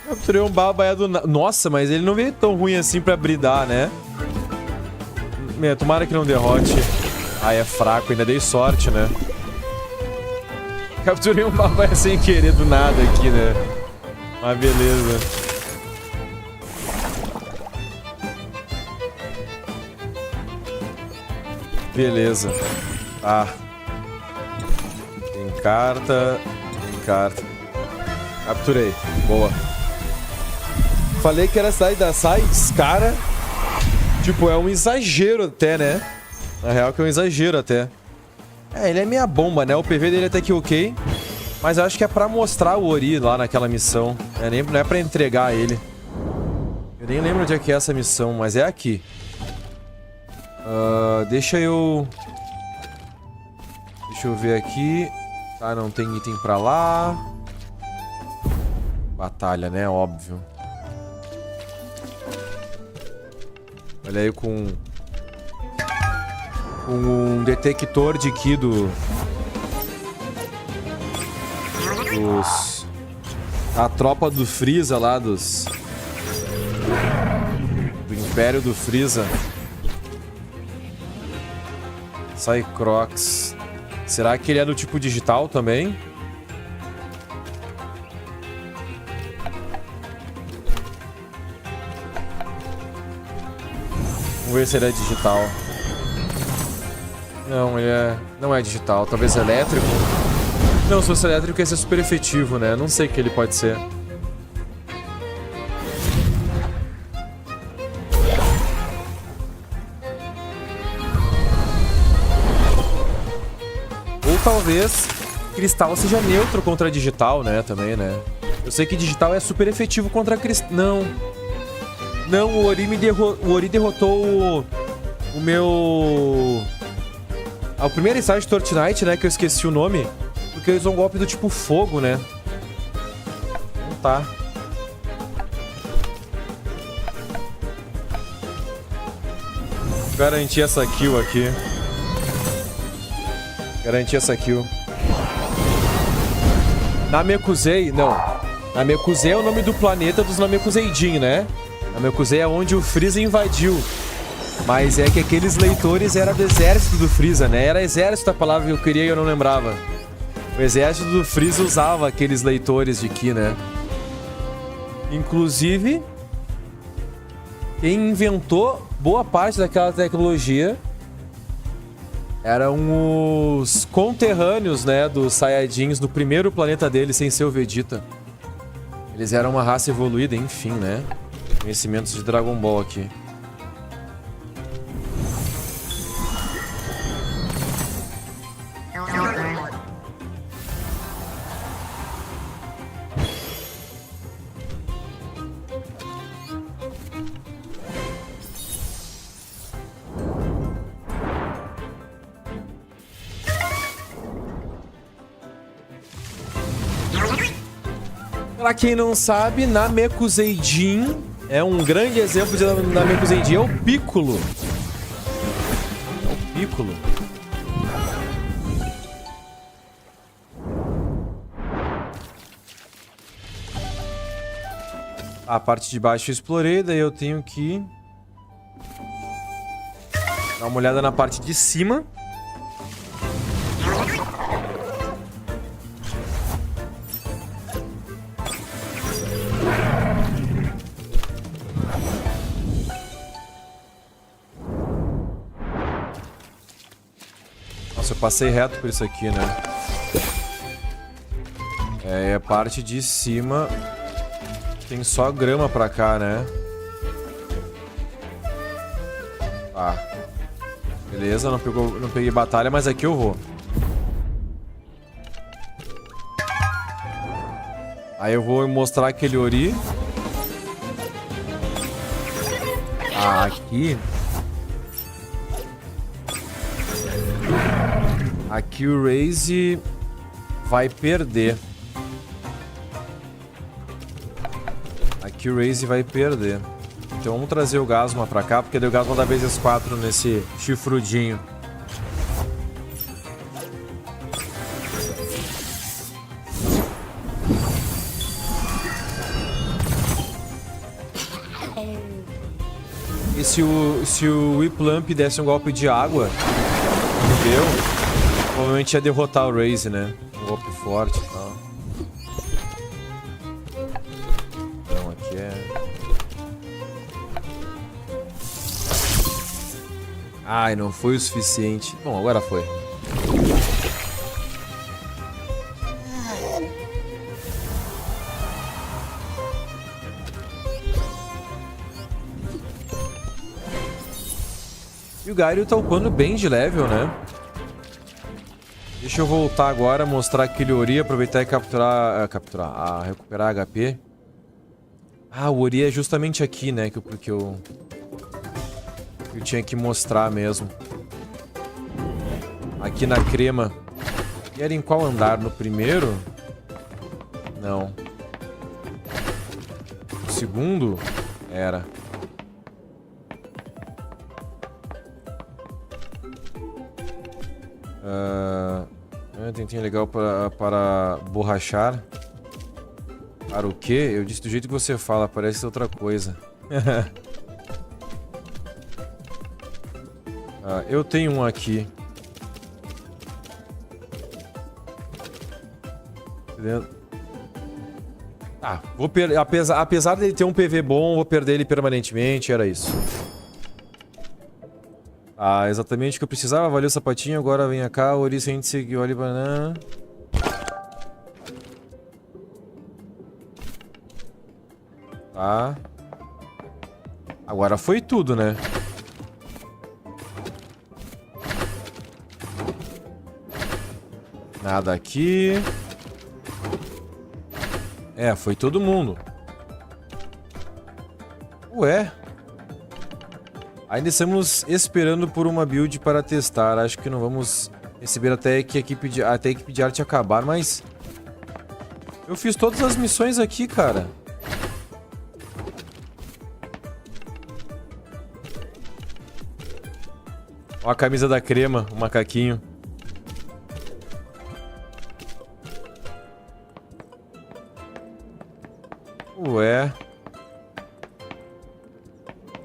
Capturei um babaia do... Nossa, mas ele não veio tão ruim assim pra bridar, né? Tomara que não derrote. Ah, é fraco. Ainda dei sorte, né? Capturei um babaia sem querer do nada aqui, né? Mas beleza. Beleza. Tá. Tem carta. Tem carta. Capturei. Boa. Falei que era sair da sites, cara. Tipo, é um exagero até, né? Na real que é um exagero até. É, ele é meia bomba, né? O PV dele é até que ok. Mas eu acho que é pra mostrar o Ori lá naquela missão. Não é pra entregar ele. Eu nem lembro onde é que é essa missão, mas é aqui. Deixa eu ver aqui. Tá, não tem item pra lá. Batalha, né? Óbvio. Olha aí com um detector de Ki a tropa do Freeza lá do Império do Freeza. Cycrocs. Será que ele é do tipo digital também? Vamos ver se ele é digital. Não, ele não é digital. Talvez elétrico. Não, se fosse elétrico ia ser super efetivo, né? Não sei o que ele pode ser. Ou talvez cristal seja neutro contra digital, né? Também, né? Eu sei que digital é super efetivo contra cristal. Não, o Ori derrotou o meu... O primeiro estágio de Torchlight, né? Que eu esqueci o nome. Porque eles usam um golpe do tipo fogo, né? Não tá. Garantir essa kill aqui. Garantir essa kill. Namekusei, não. Namekusei é o nome do planeta dos Namekuseidin, né? Namekusei é onde o Freeza invadiu. Mas é que aqueles leitores eram do exército do Freeza, né? Era exército a palavra que eu queria e eu não lembrava. O exército do Freeza usava aqueles leitores de Ki, né? Inclusive... Quem inventou boa parte daquela tecnologia eram os conterrâneos, né, dos Saiyajins no primeiro planeta deles, sem ser o Vegeta. Eles eram uma raça evoluída, enfim, né? Conhecimentos de Dragon Ball aqui. Pra quem não sabe, Namekuseidin é um grande exemplo de Namekuseidin. É o Piccolo. É o Piccolo. A parte de baixo eu explorei, daí eu tenho que dar uma olhada na parte de cima. Nossa, eu passei reto por isso aqui, né? É, a parte de cima tem só grama pra cá, né? Tá. Beleza, não peguei batalha, mas aqui eu vou. Aí eu vou mostrar aquele Ori. Ah, aqui... Aqui o Raze vai perder. Aqui o Raze vai perder. Então vamos trazer o Gasma pra cá, porque daí o Gasma dá vezes 4 nesse chifrudinho. E se o Whiplamp desse um golpe de água, entendeu? Provavelmente ia derrotar o Raze, né? Um golpe forte e tal. Então, aqui é... Ai, não foi o suficiente. Bom, agora foi. E o Gairo tá upando bem de level, né? Deixa eu voltar agora, mostrar aquele Ori, aproveitar e recuperar HP. Ah, o Ori é justamente aqui, né, que eu tinha que mostrar mesmo. Aqui na crema. E era em qual andar? No primeiro? Não. O segundo? Era. Tentinho legal para borrachar. Para o quê? Eu disse do jeito que você fala, parece outra coisa. Eu tenho um aqui. Vou apesar dele ter um PV bom, vou perder ele permanentemente, era isso. Exatamente o que eu precisava, valeu sapatinho, agora vem cá, Ori sem te seguir, olha banana. Tá. Agora foi tudo, né? Nada aqui. Foi todo mundo. Ué. Ainda estamos esperando por uma build para testar. Acho que não vamos receber até a equipe de arte acabar, mas... Eu fiz todas as missões aqui, cara. Ó a camisa da crema, o macaquinho. Ué.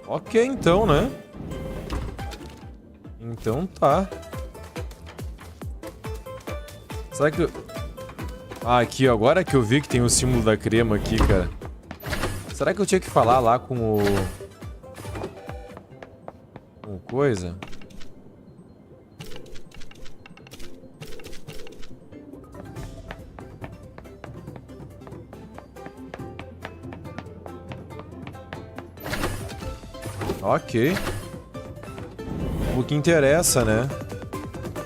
Ok, então, né? Então tá. Será que... aqui, ó. Agora que eu vi que tem o símbolo da crema aqui, cara. Será que eu tinha que falar lá com o... coisa. Ok. O que interessa, né?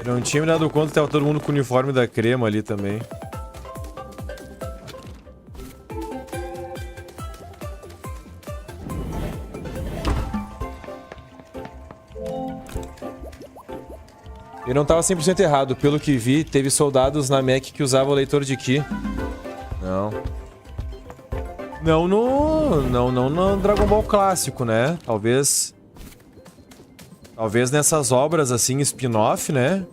Eu não tinha me dado conta que tava todo mundo com o uniforme da Crema ali também. Eu não tava 100% errado. Pelo que vi, teve soldados na mech que usavam o leitor de Ki. Não. Não no Dragon Ball clássico, né? Talvez nessas obras, assim, spin-off, né?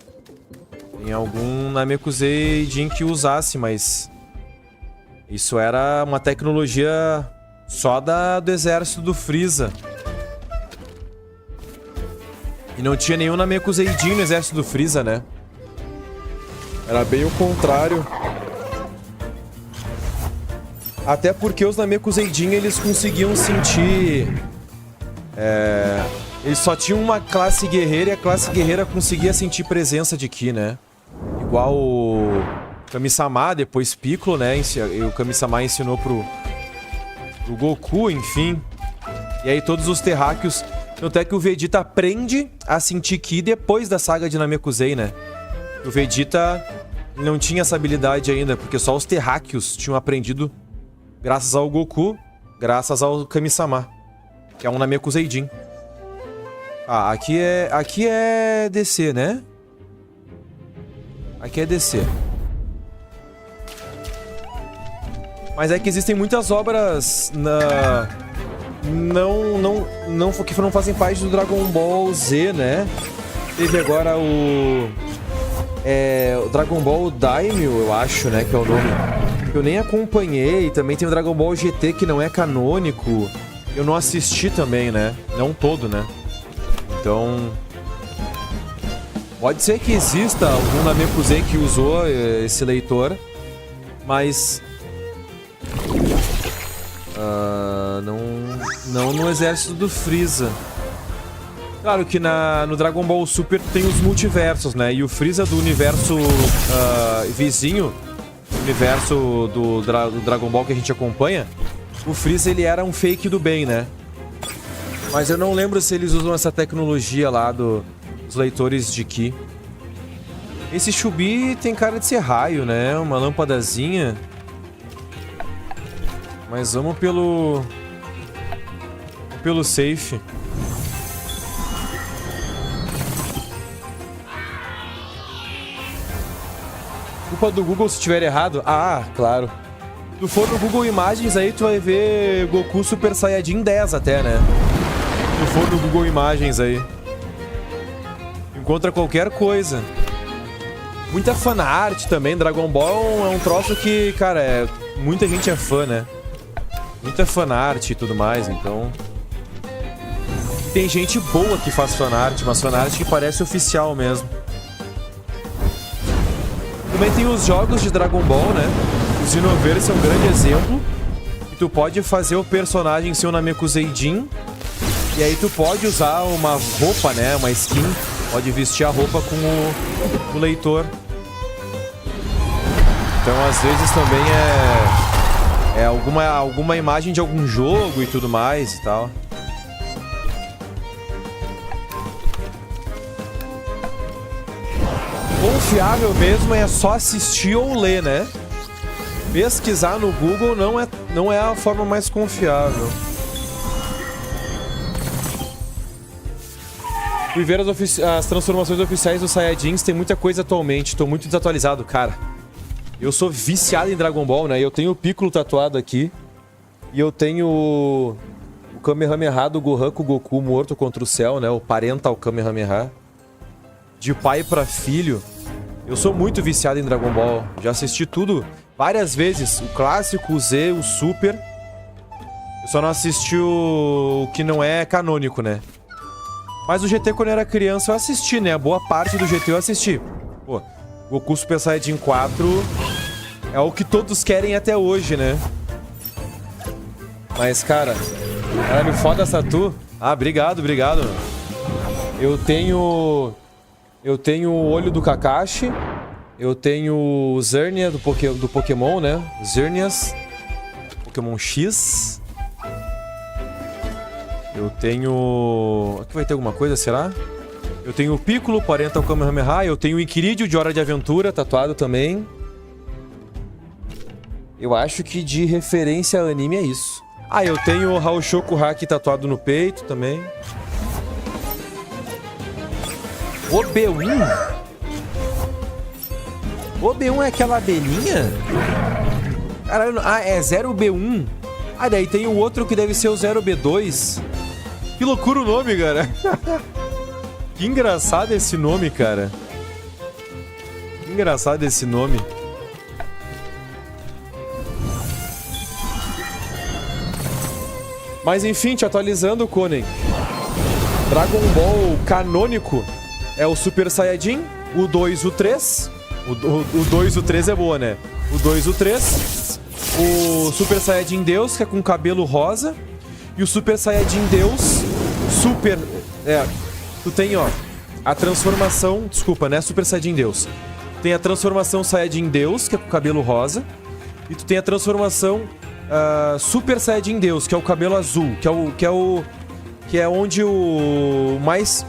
Tem algum Namekusei Jin que usasse, mas... Isso era uma tecnologia só do exército do Freeza. E não tinha nenhum Namekusei Jin no exército do Freeza, né? Era bem o contrário. Até porque os Namekusei Jin, eles conseguiam sentir... Eles só tinham uma classe guerreira e a classe guerreira conseguia sentir presença de Ki, né? Igual o Kami-sama, depois Piccolo, né? E o Kami-sama ensinou pro Goku, enfim. E aí todos os terráqueos... Tanto é que o Vegeta aprende a sentir Ki depois da saga de Namekusei, né? O Vegeta não tinha essa habilidade ainda, porque só os terráqueos tinham aprendido graças ao Goku, graças ao Kami-sama, que é um Namekusei Jin. Ah, aqui é DC, né? Aqui é DC. Mas é que existem muitas obras que não fazem parte do Dragon Ball Z, né? Teve agora o Dragon Ball Daimyo, eu acho, né? Que é o nome. Eu nem acompanhei. Também tem o Dragon Ball GT, que não é canônico. Eu não assisti também, né? Não todo, né? Então... Pode ser que exista algum Namekusei que usou esse leitor, mas... não no exército do Freeza. Claro que no Dragon Ball Super tem os multiversos, né? E o Freeza do universo vizinho, o universo do Dragon Ball que a gente acompanha, o Freeza, ele era um fake do bem, né? Mas eu não lembro se eles usam essa tecnologia lá dos leitores de Ki. Esse Chubi tem cara de ser raio, né? Uma lâmpadazinha. Mas vamos pelo safe. Culpa do Google se estiver errado? Ah, claro. Se tu for no Google Imagens aí, tu vai ver Goku Super Saiyajin 10 até, né? Se tu for no Google Imagens aí. Encontra qualquer coisa. Muita fanart também. Dragon Ball é um troço que, cara, muita gente é fã, né? Muita fanart e tudo mais, então... Tem gente boa que faz fanart, mas fanart que parece oficial mesmo. Também tem os jogos de Dragon Ball, né? O Xenoverse é um grande exemplo. E tu pode fazer o personagem ser um Namekusei Jin. E aí tu pode usar uma roupa, né? Uma skin. Pode vestir a roupa com o leitor. Então, às vezes, também é alguma imagem de algum jogo e tudo mais e tal. Confiável mesmo é só assistir ou ler, né? Pesquisar no Google não é a forma mais confiável. Fui ver as transformações oficiais dos Saiyajins, tem muita coisa atualmente. Tô muito desatualizado, cara. Eu sou viciado em Dragon Ball, né? Eu tenho o Piccolo tatuado aqui. E eu tenho o Kamehameha do Gohan com o Goku morto contra o céu, né? O Parental Kamehameha. De pai pra filho. Eu sou muito viciado em Dragon Ball. Já assisti tudo várias vezes. O clássico, o Z, o Super. Eu só não assisti o que não é canônico, né? Mas o GT, quando eu era criança, eu assisti, né? Boa parte do GT eu assisti. Pô, Goku Super Saiyajin 4 é o que todos querem até hoje, né? Mas, cara... Caralho, foda essa tatu. Ah, obrigado, obrigado. Eu tenho... Eu tenho o olho do Kakashi. Eu tenho o Zernia do Pokémon, né? Zernias. Pokémon X. Eu tenho... Aqui vai ter alguma coisa, será? Eu tenho o Piccolo, Parental Kamehameha. Eu tenho o Inquirídeo de Hora de Aventura, tatuado também. Eu acho que de referência a anime é isso. Ah, eu tenho o Haoshoku Haki tatuado no peito também. O B1? O B1 é aquela abelhinha? Caralho, ah, é 0B1? Ah, daí tem o outro que deve ser o 0B2. Que loucura o nome, cara. Que engraçado esse nome, cara. Que engraçado esse nome. Mas enfim, te atualizando, Konen. Dragon Ball canônico é o Super Saiyajin, o 2 e o 3. O 2 e o 3 é boa, né? O 2 e o 3. O Super Saiyajin Deus, que é com cabelo rosa. E o Super Saiyajin Deus Super... tu tem, ó, a transformação... Desculpa, né? Super Saiyajin Deus. Tem a transformação Saiyajin Deus, que é com cabelo rosa. E tu tem a transformação Super Saiyajin Deus, que é o cabelo azul. Que é onde o mais...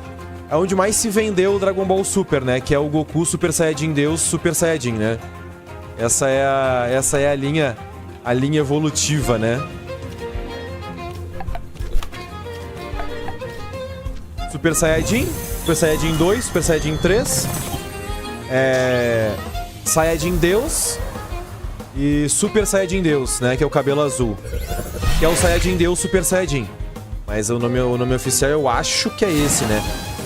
É onde mais se vendeu o Dragon Ball Super, né? Que é o Goku Super Saiyajin Deus Super Saiyajin, né? Essa é a linha evolutiva, né? Super Saiyajin 2, Super Saiyajin 3, Saiyajin Deus e Super Saiyajin Deus, né? Que é o cabelo azul. Que é o Saiyajin Deus Super Saiyajin. Mas o nome oficial eu acho que é esse, né?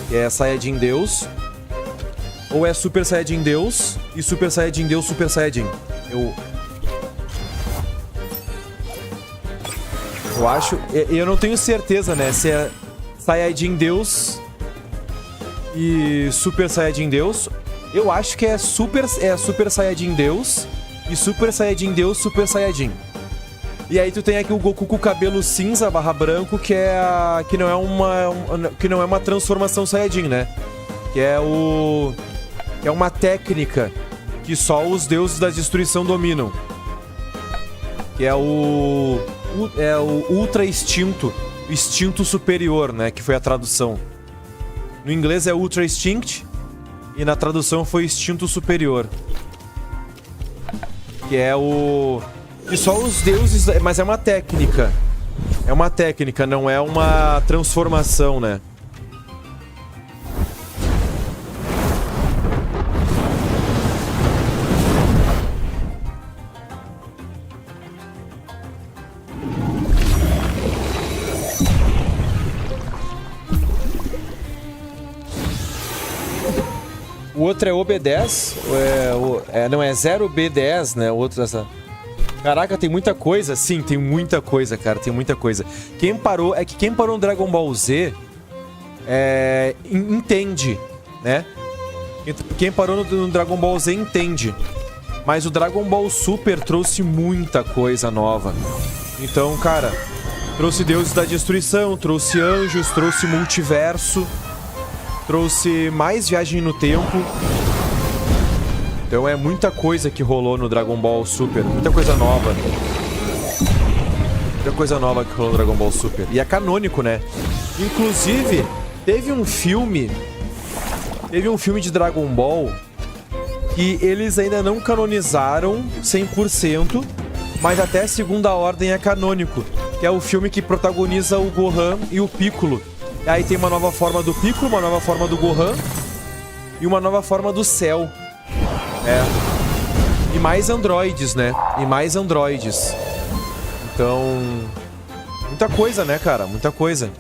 Que é Saiyajin Deus. Ou é Super Saiyajin Deus e Super Saiyajin Deus Super Saiyajin. Eu acho... Eu não tenho certeza, né? Se é Saiyajin Deus e Super Saiyajin Deus. Eu acho que é Super Saiyajin Deus e Super Saiyajin Deus Super Saiyajin. E aí tu tem aqui o Goku com o cabelo cinza / branco, que não é uma transformação Saiyajin, né? Que é uma técnica que só os deuses da destruição dominam. Que é o Ultra Instinto, Instinto Superior, né? Que foi a tradução. No inglês é Ultra Instinct e na tradução foi Instinto Superior. Que é que só os deuses... Mas é uma técnica. É uma técnica, não é uma transformação, né? O outro é OB10, não, é 0B10, né? O outro dessa... Caraca, tem muita coisa. Sim, tem muita coisa, cara, tem muita coisa. Quem parou no Dragon Ball Z entende, né? Quem parou no Dragon Ball Z entende. Mas o Dragon Ball Super trouxe muita coisa nova. Então, cara, trouxe deuses da destruição, trouxe anjos, trouxe multiverso, trouxe mais viagem no tempo. Então é muita coisa que rolou no Dragon Ball Super. Muita coisa nova. Muita coisa nova que rolou no Dragon Ball Super. E é canônico, né? Inclusive, teve um filme de Dragon Ball que eles ainda não canonizaram 100%, mas até a Segunda Ordem é canônico. Que é o filme que protagoniza o Gohan e o Piccolo. E aí tem uma nova forma do Piccolo, uma nova forma do Gohan e uma nova forma do Cell. E mais androides, né? E mais androides. Então... Muita coisa, né, cara? Muita coisa.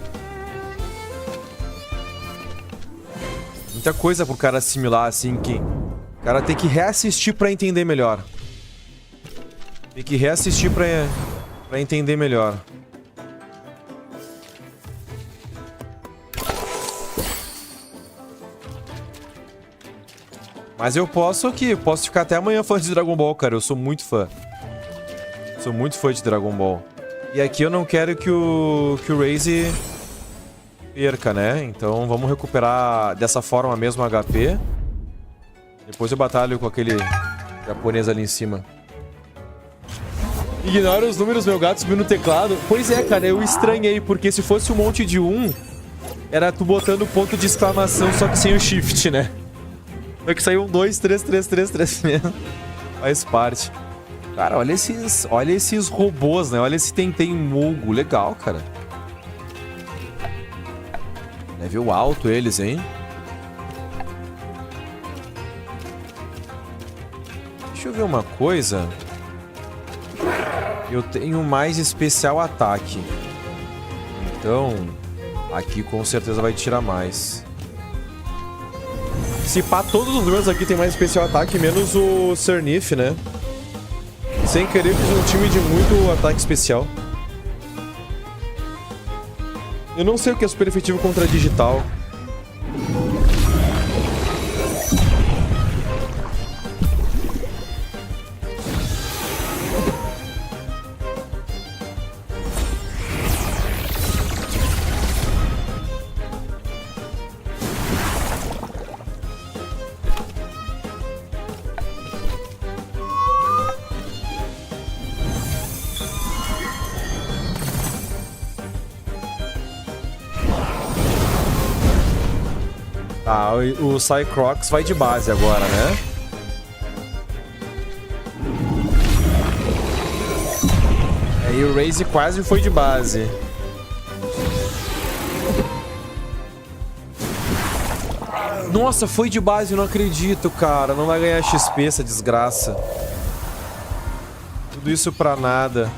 Muita coisa pro cara assimilar, assim, que... O cara tem que reassistir pra entender melhor. Tem que reassistir pra entender melhor. Mas eu posso ficar até amanhã falando de Dragon Ball, cara. Eu sou muito fã. Sou muito fã de Dragon Ball. E aqui eu não quero que o Raze perca, né? Então vamos recuperar dessa forma mesmo o HP. Depois eu batalho com aquele japonês ali em cima. Ignora os números, meu gato subiu no teclado. Pois é, cara, eu estranhei, porque se fosse um monte de 1, era tu botando ponto de exclamação, só que sem o shift, né? Só que saiu um 2, 3, 3, 3, 3 mesmo. Faz parte. Cara, olha esses robôs, né? Olha esse Tenten Mulgo. Legal, cara. Level alto eles, hein? Deixa eu ver uma coisa. Eu tenho mais especial ataque. Então, aqui com certeza vai tirar mais. Se pá, todos os meus aqui tem mais especial ataque, menos o Cernif, né? Sem querer, fiz um time de muito ataque especial. Eu não sei o que é super efetivo contra digital. Tá, o Cycrocs vai de base agora, né? Aí o Raze quase foi de base. Nossa, foi de base, não acredito, cara. Não vai ganhar XP essa desgraça. Tudo isso pra nada.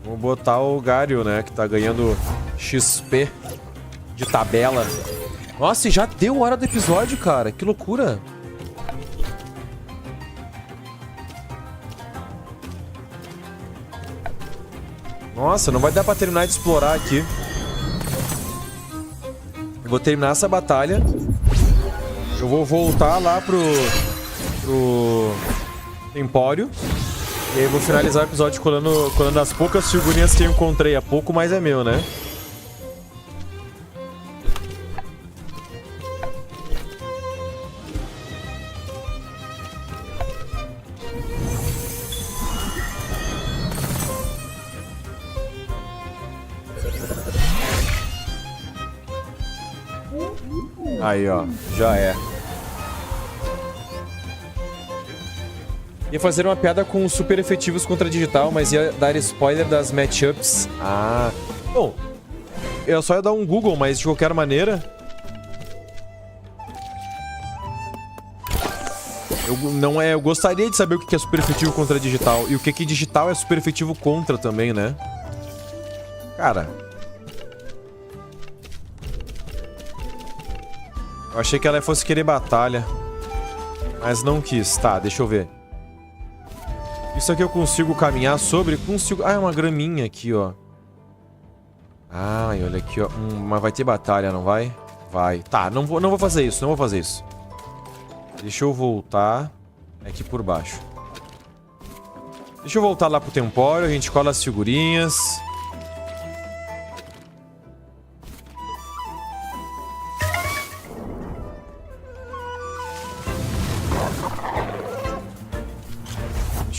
Vamos botar o Gario, né? Que tá ganhando XP de tabela. Nossa, e já deu hora do episódio, cara. Que loucura. Nossa, não vai dar pra terminar de explorar aqui. Eu vou terminar essa batalha. Eu vou voltar lá pro Empório. E aí eu vou finalizar o episódio colando as poucas figurinhas que eu encontrei. A pouco, mas é meu, né? Aí, ó. Já é. Ia fazer uma piada com super efetivos contra digital, mas ia dar spoiler das matchups. Ah. Bom, eu só ia dar um Google, mas de qualquer maneira... Eu gostaria de saber o que é super efetivo contra digital. E o que digital é super efetivo contra também, né? Cara... Eu achei que ela fosse querer batalha. Mas não quis. Tá, deixa eu ver. Isso aqui eu consigo caminhar sobre? Consigo... Ah, é uma graminha aqui, ó. Ai, olha aqui, ó. Mas vai ter batalha, não vai? Vai. Tá, não vou fazer isso, não vou fazer isso. Deixa eu voltar aqui por baixo. Deixa eu voltar lá pro Tempório, a gente cola as figurinhas.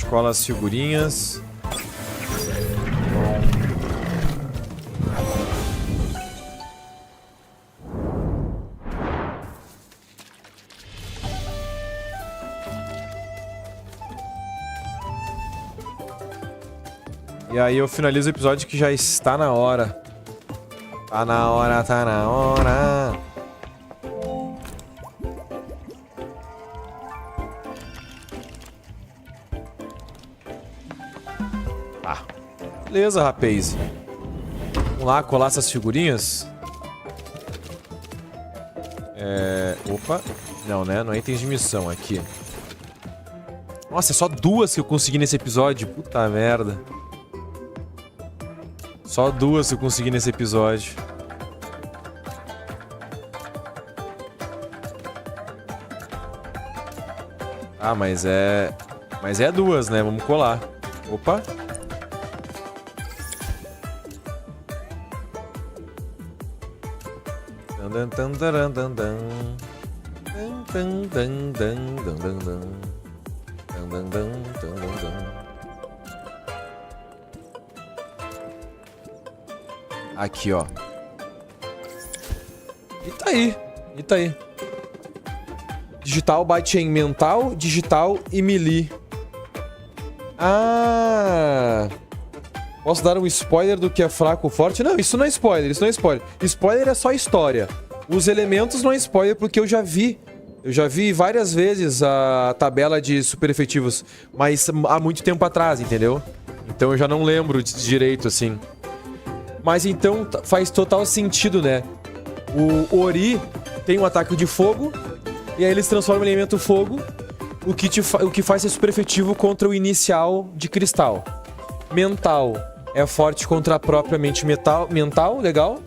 Cola as figurinhas. E aí eu finalizo o episódio que já está na hora. Tá na hora, tá na hora. Beleza, rapaz. Vamos lá, colar essas figurinhas. Opa. Não, né? Não é itens de missão aqui. Nossa, é só 2 que eu consegui nesse episódio. Puta merda. Só 2 que eu consegui nesse episódio. Ah, mas é 2, né? Vamos colar. Opa. Aqui, ó. E tá aí. E tá aí. Digital, byte mental, digital e melee. Ah... Posso dar um spoiler do que é fraco ou forte? Não, isso não é spoiler, isso não é spoiler. Spoiler é só história. Os elementos não é spoiler porque eu já vi. Eu já vi várias vezes a tabela de super efetivos, mas há muito tempo atrás, entendeu? Então eu já não lembro direito, assim. Mas então faz total sentido, né? O Ori tem um ataque de fogo, e aí eles transformam em elemento fogo, o que faz ser super efetivo contra o inicial de cristal. Mental é forte contra a própria mente mental, legal.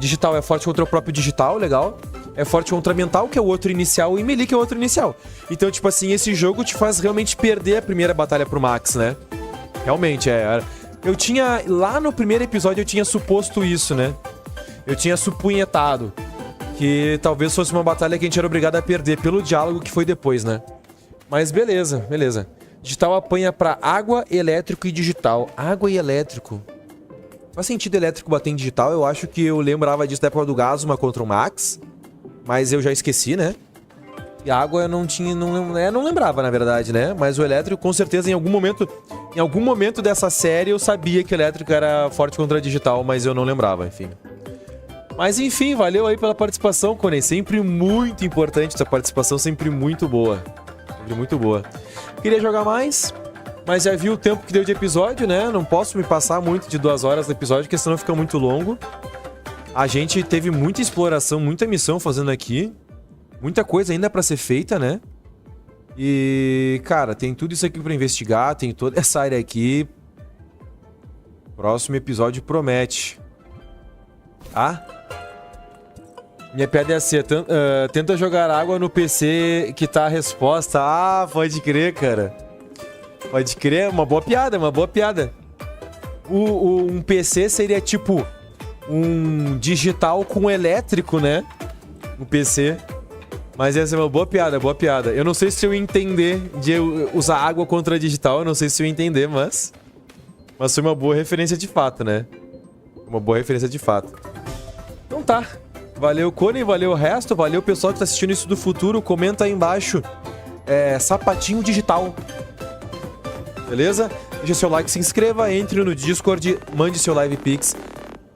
Digital é forte contra o próprio digital, legal. É forte contra mental, que é o outro inicial, e melee, que é o outro inicial. Então, tipo assim, esse jogo te faz realmente perder a primeira batalha pro Max, né? Realmente, Eu tinha... Lá no primeiro episódio eu tinha suposto isso, né? Eu tinha supunhetado que talvez fosse uma batalha que a gente era obrigado a perder pelo diálogo que foi depois, né? Mas beleza, beleza. Digital apanha pra água, elétrico e digital. Água e elétrico. Faz sentido elétrico bater em digital. Eu acho que eu lembrava disso da época do Gazuma contra o Max. Mas eu já esqueci, né? E a água eu não tinha... Não lembrava, na verdade, né? Mas o elétrico, com certeza, em algum momento dessa série, eu sabia que o elétrico era forte contra digital, mas eu não lembrava, enfim. Mas enfim, valeu aí pela participação, Cone. Sempre muito importante essa participação, sempre muito boa. Sempre muito boa. Queria jogar mais, mas já vi o tempo que deu de episódio, né? Não posso me passar muito de 2 horas no episódio, porque senão fica muito longo. A gente teve muita exploração, muita missão fazendo aqui. Muita coisa ainda pra ser feita, né? E, cara, tem tudo isso aqui pra investigar, tem toda essa área aqui. Próximo episódio promete. Ah? Minha piada ia ser, tenta jogar água no PC que tá a resposta. Ah, pode crer, cara. Pode crer, uma boa piada, uma boa piada. Um PC seria tipo um digital com elétrico, né? Um PC. Mas essa é uma boa piada, boa piada. Eu não sei se eu entender de usar água contra digital, eu não sei se eu entender, mas foi uma boa referência de fato, né? Uma boa referência de fato. Então tá. Valeu, Cone, valeu o resto, valeu o pessoal que tá assistindo isso do futuro. Comenta aí embaixo, sapatinho digital. Beleza? Deixa seu like, se inscreva, entre no Discord, mande seu Live Pix,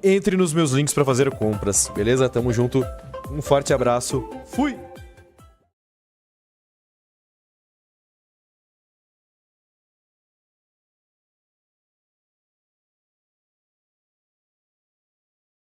entre nos meus links pra fazer compras. Beleza? Tamo junto, um forte abraço, fui!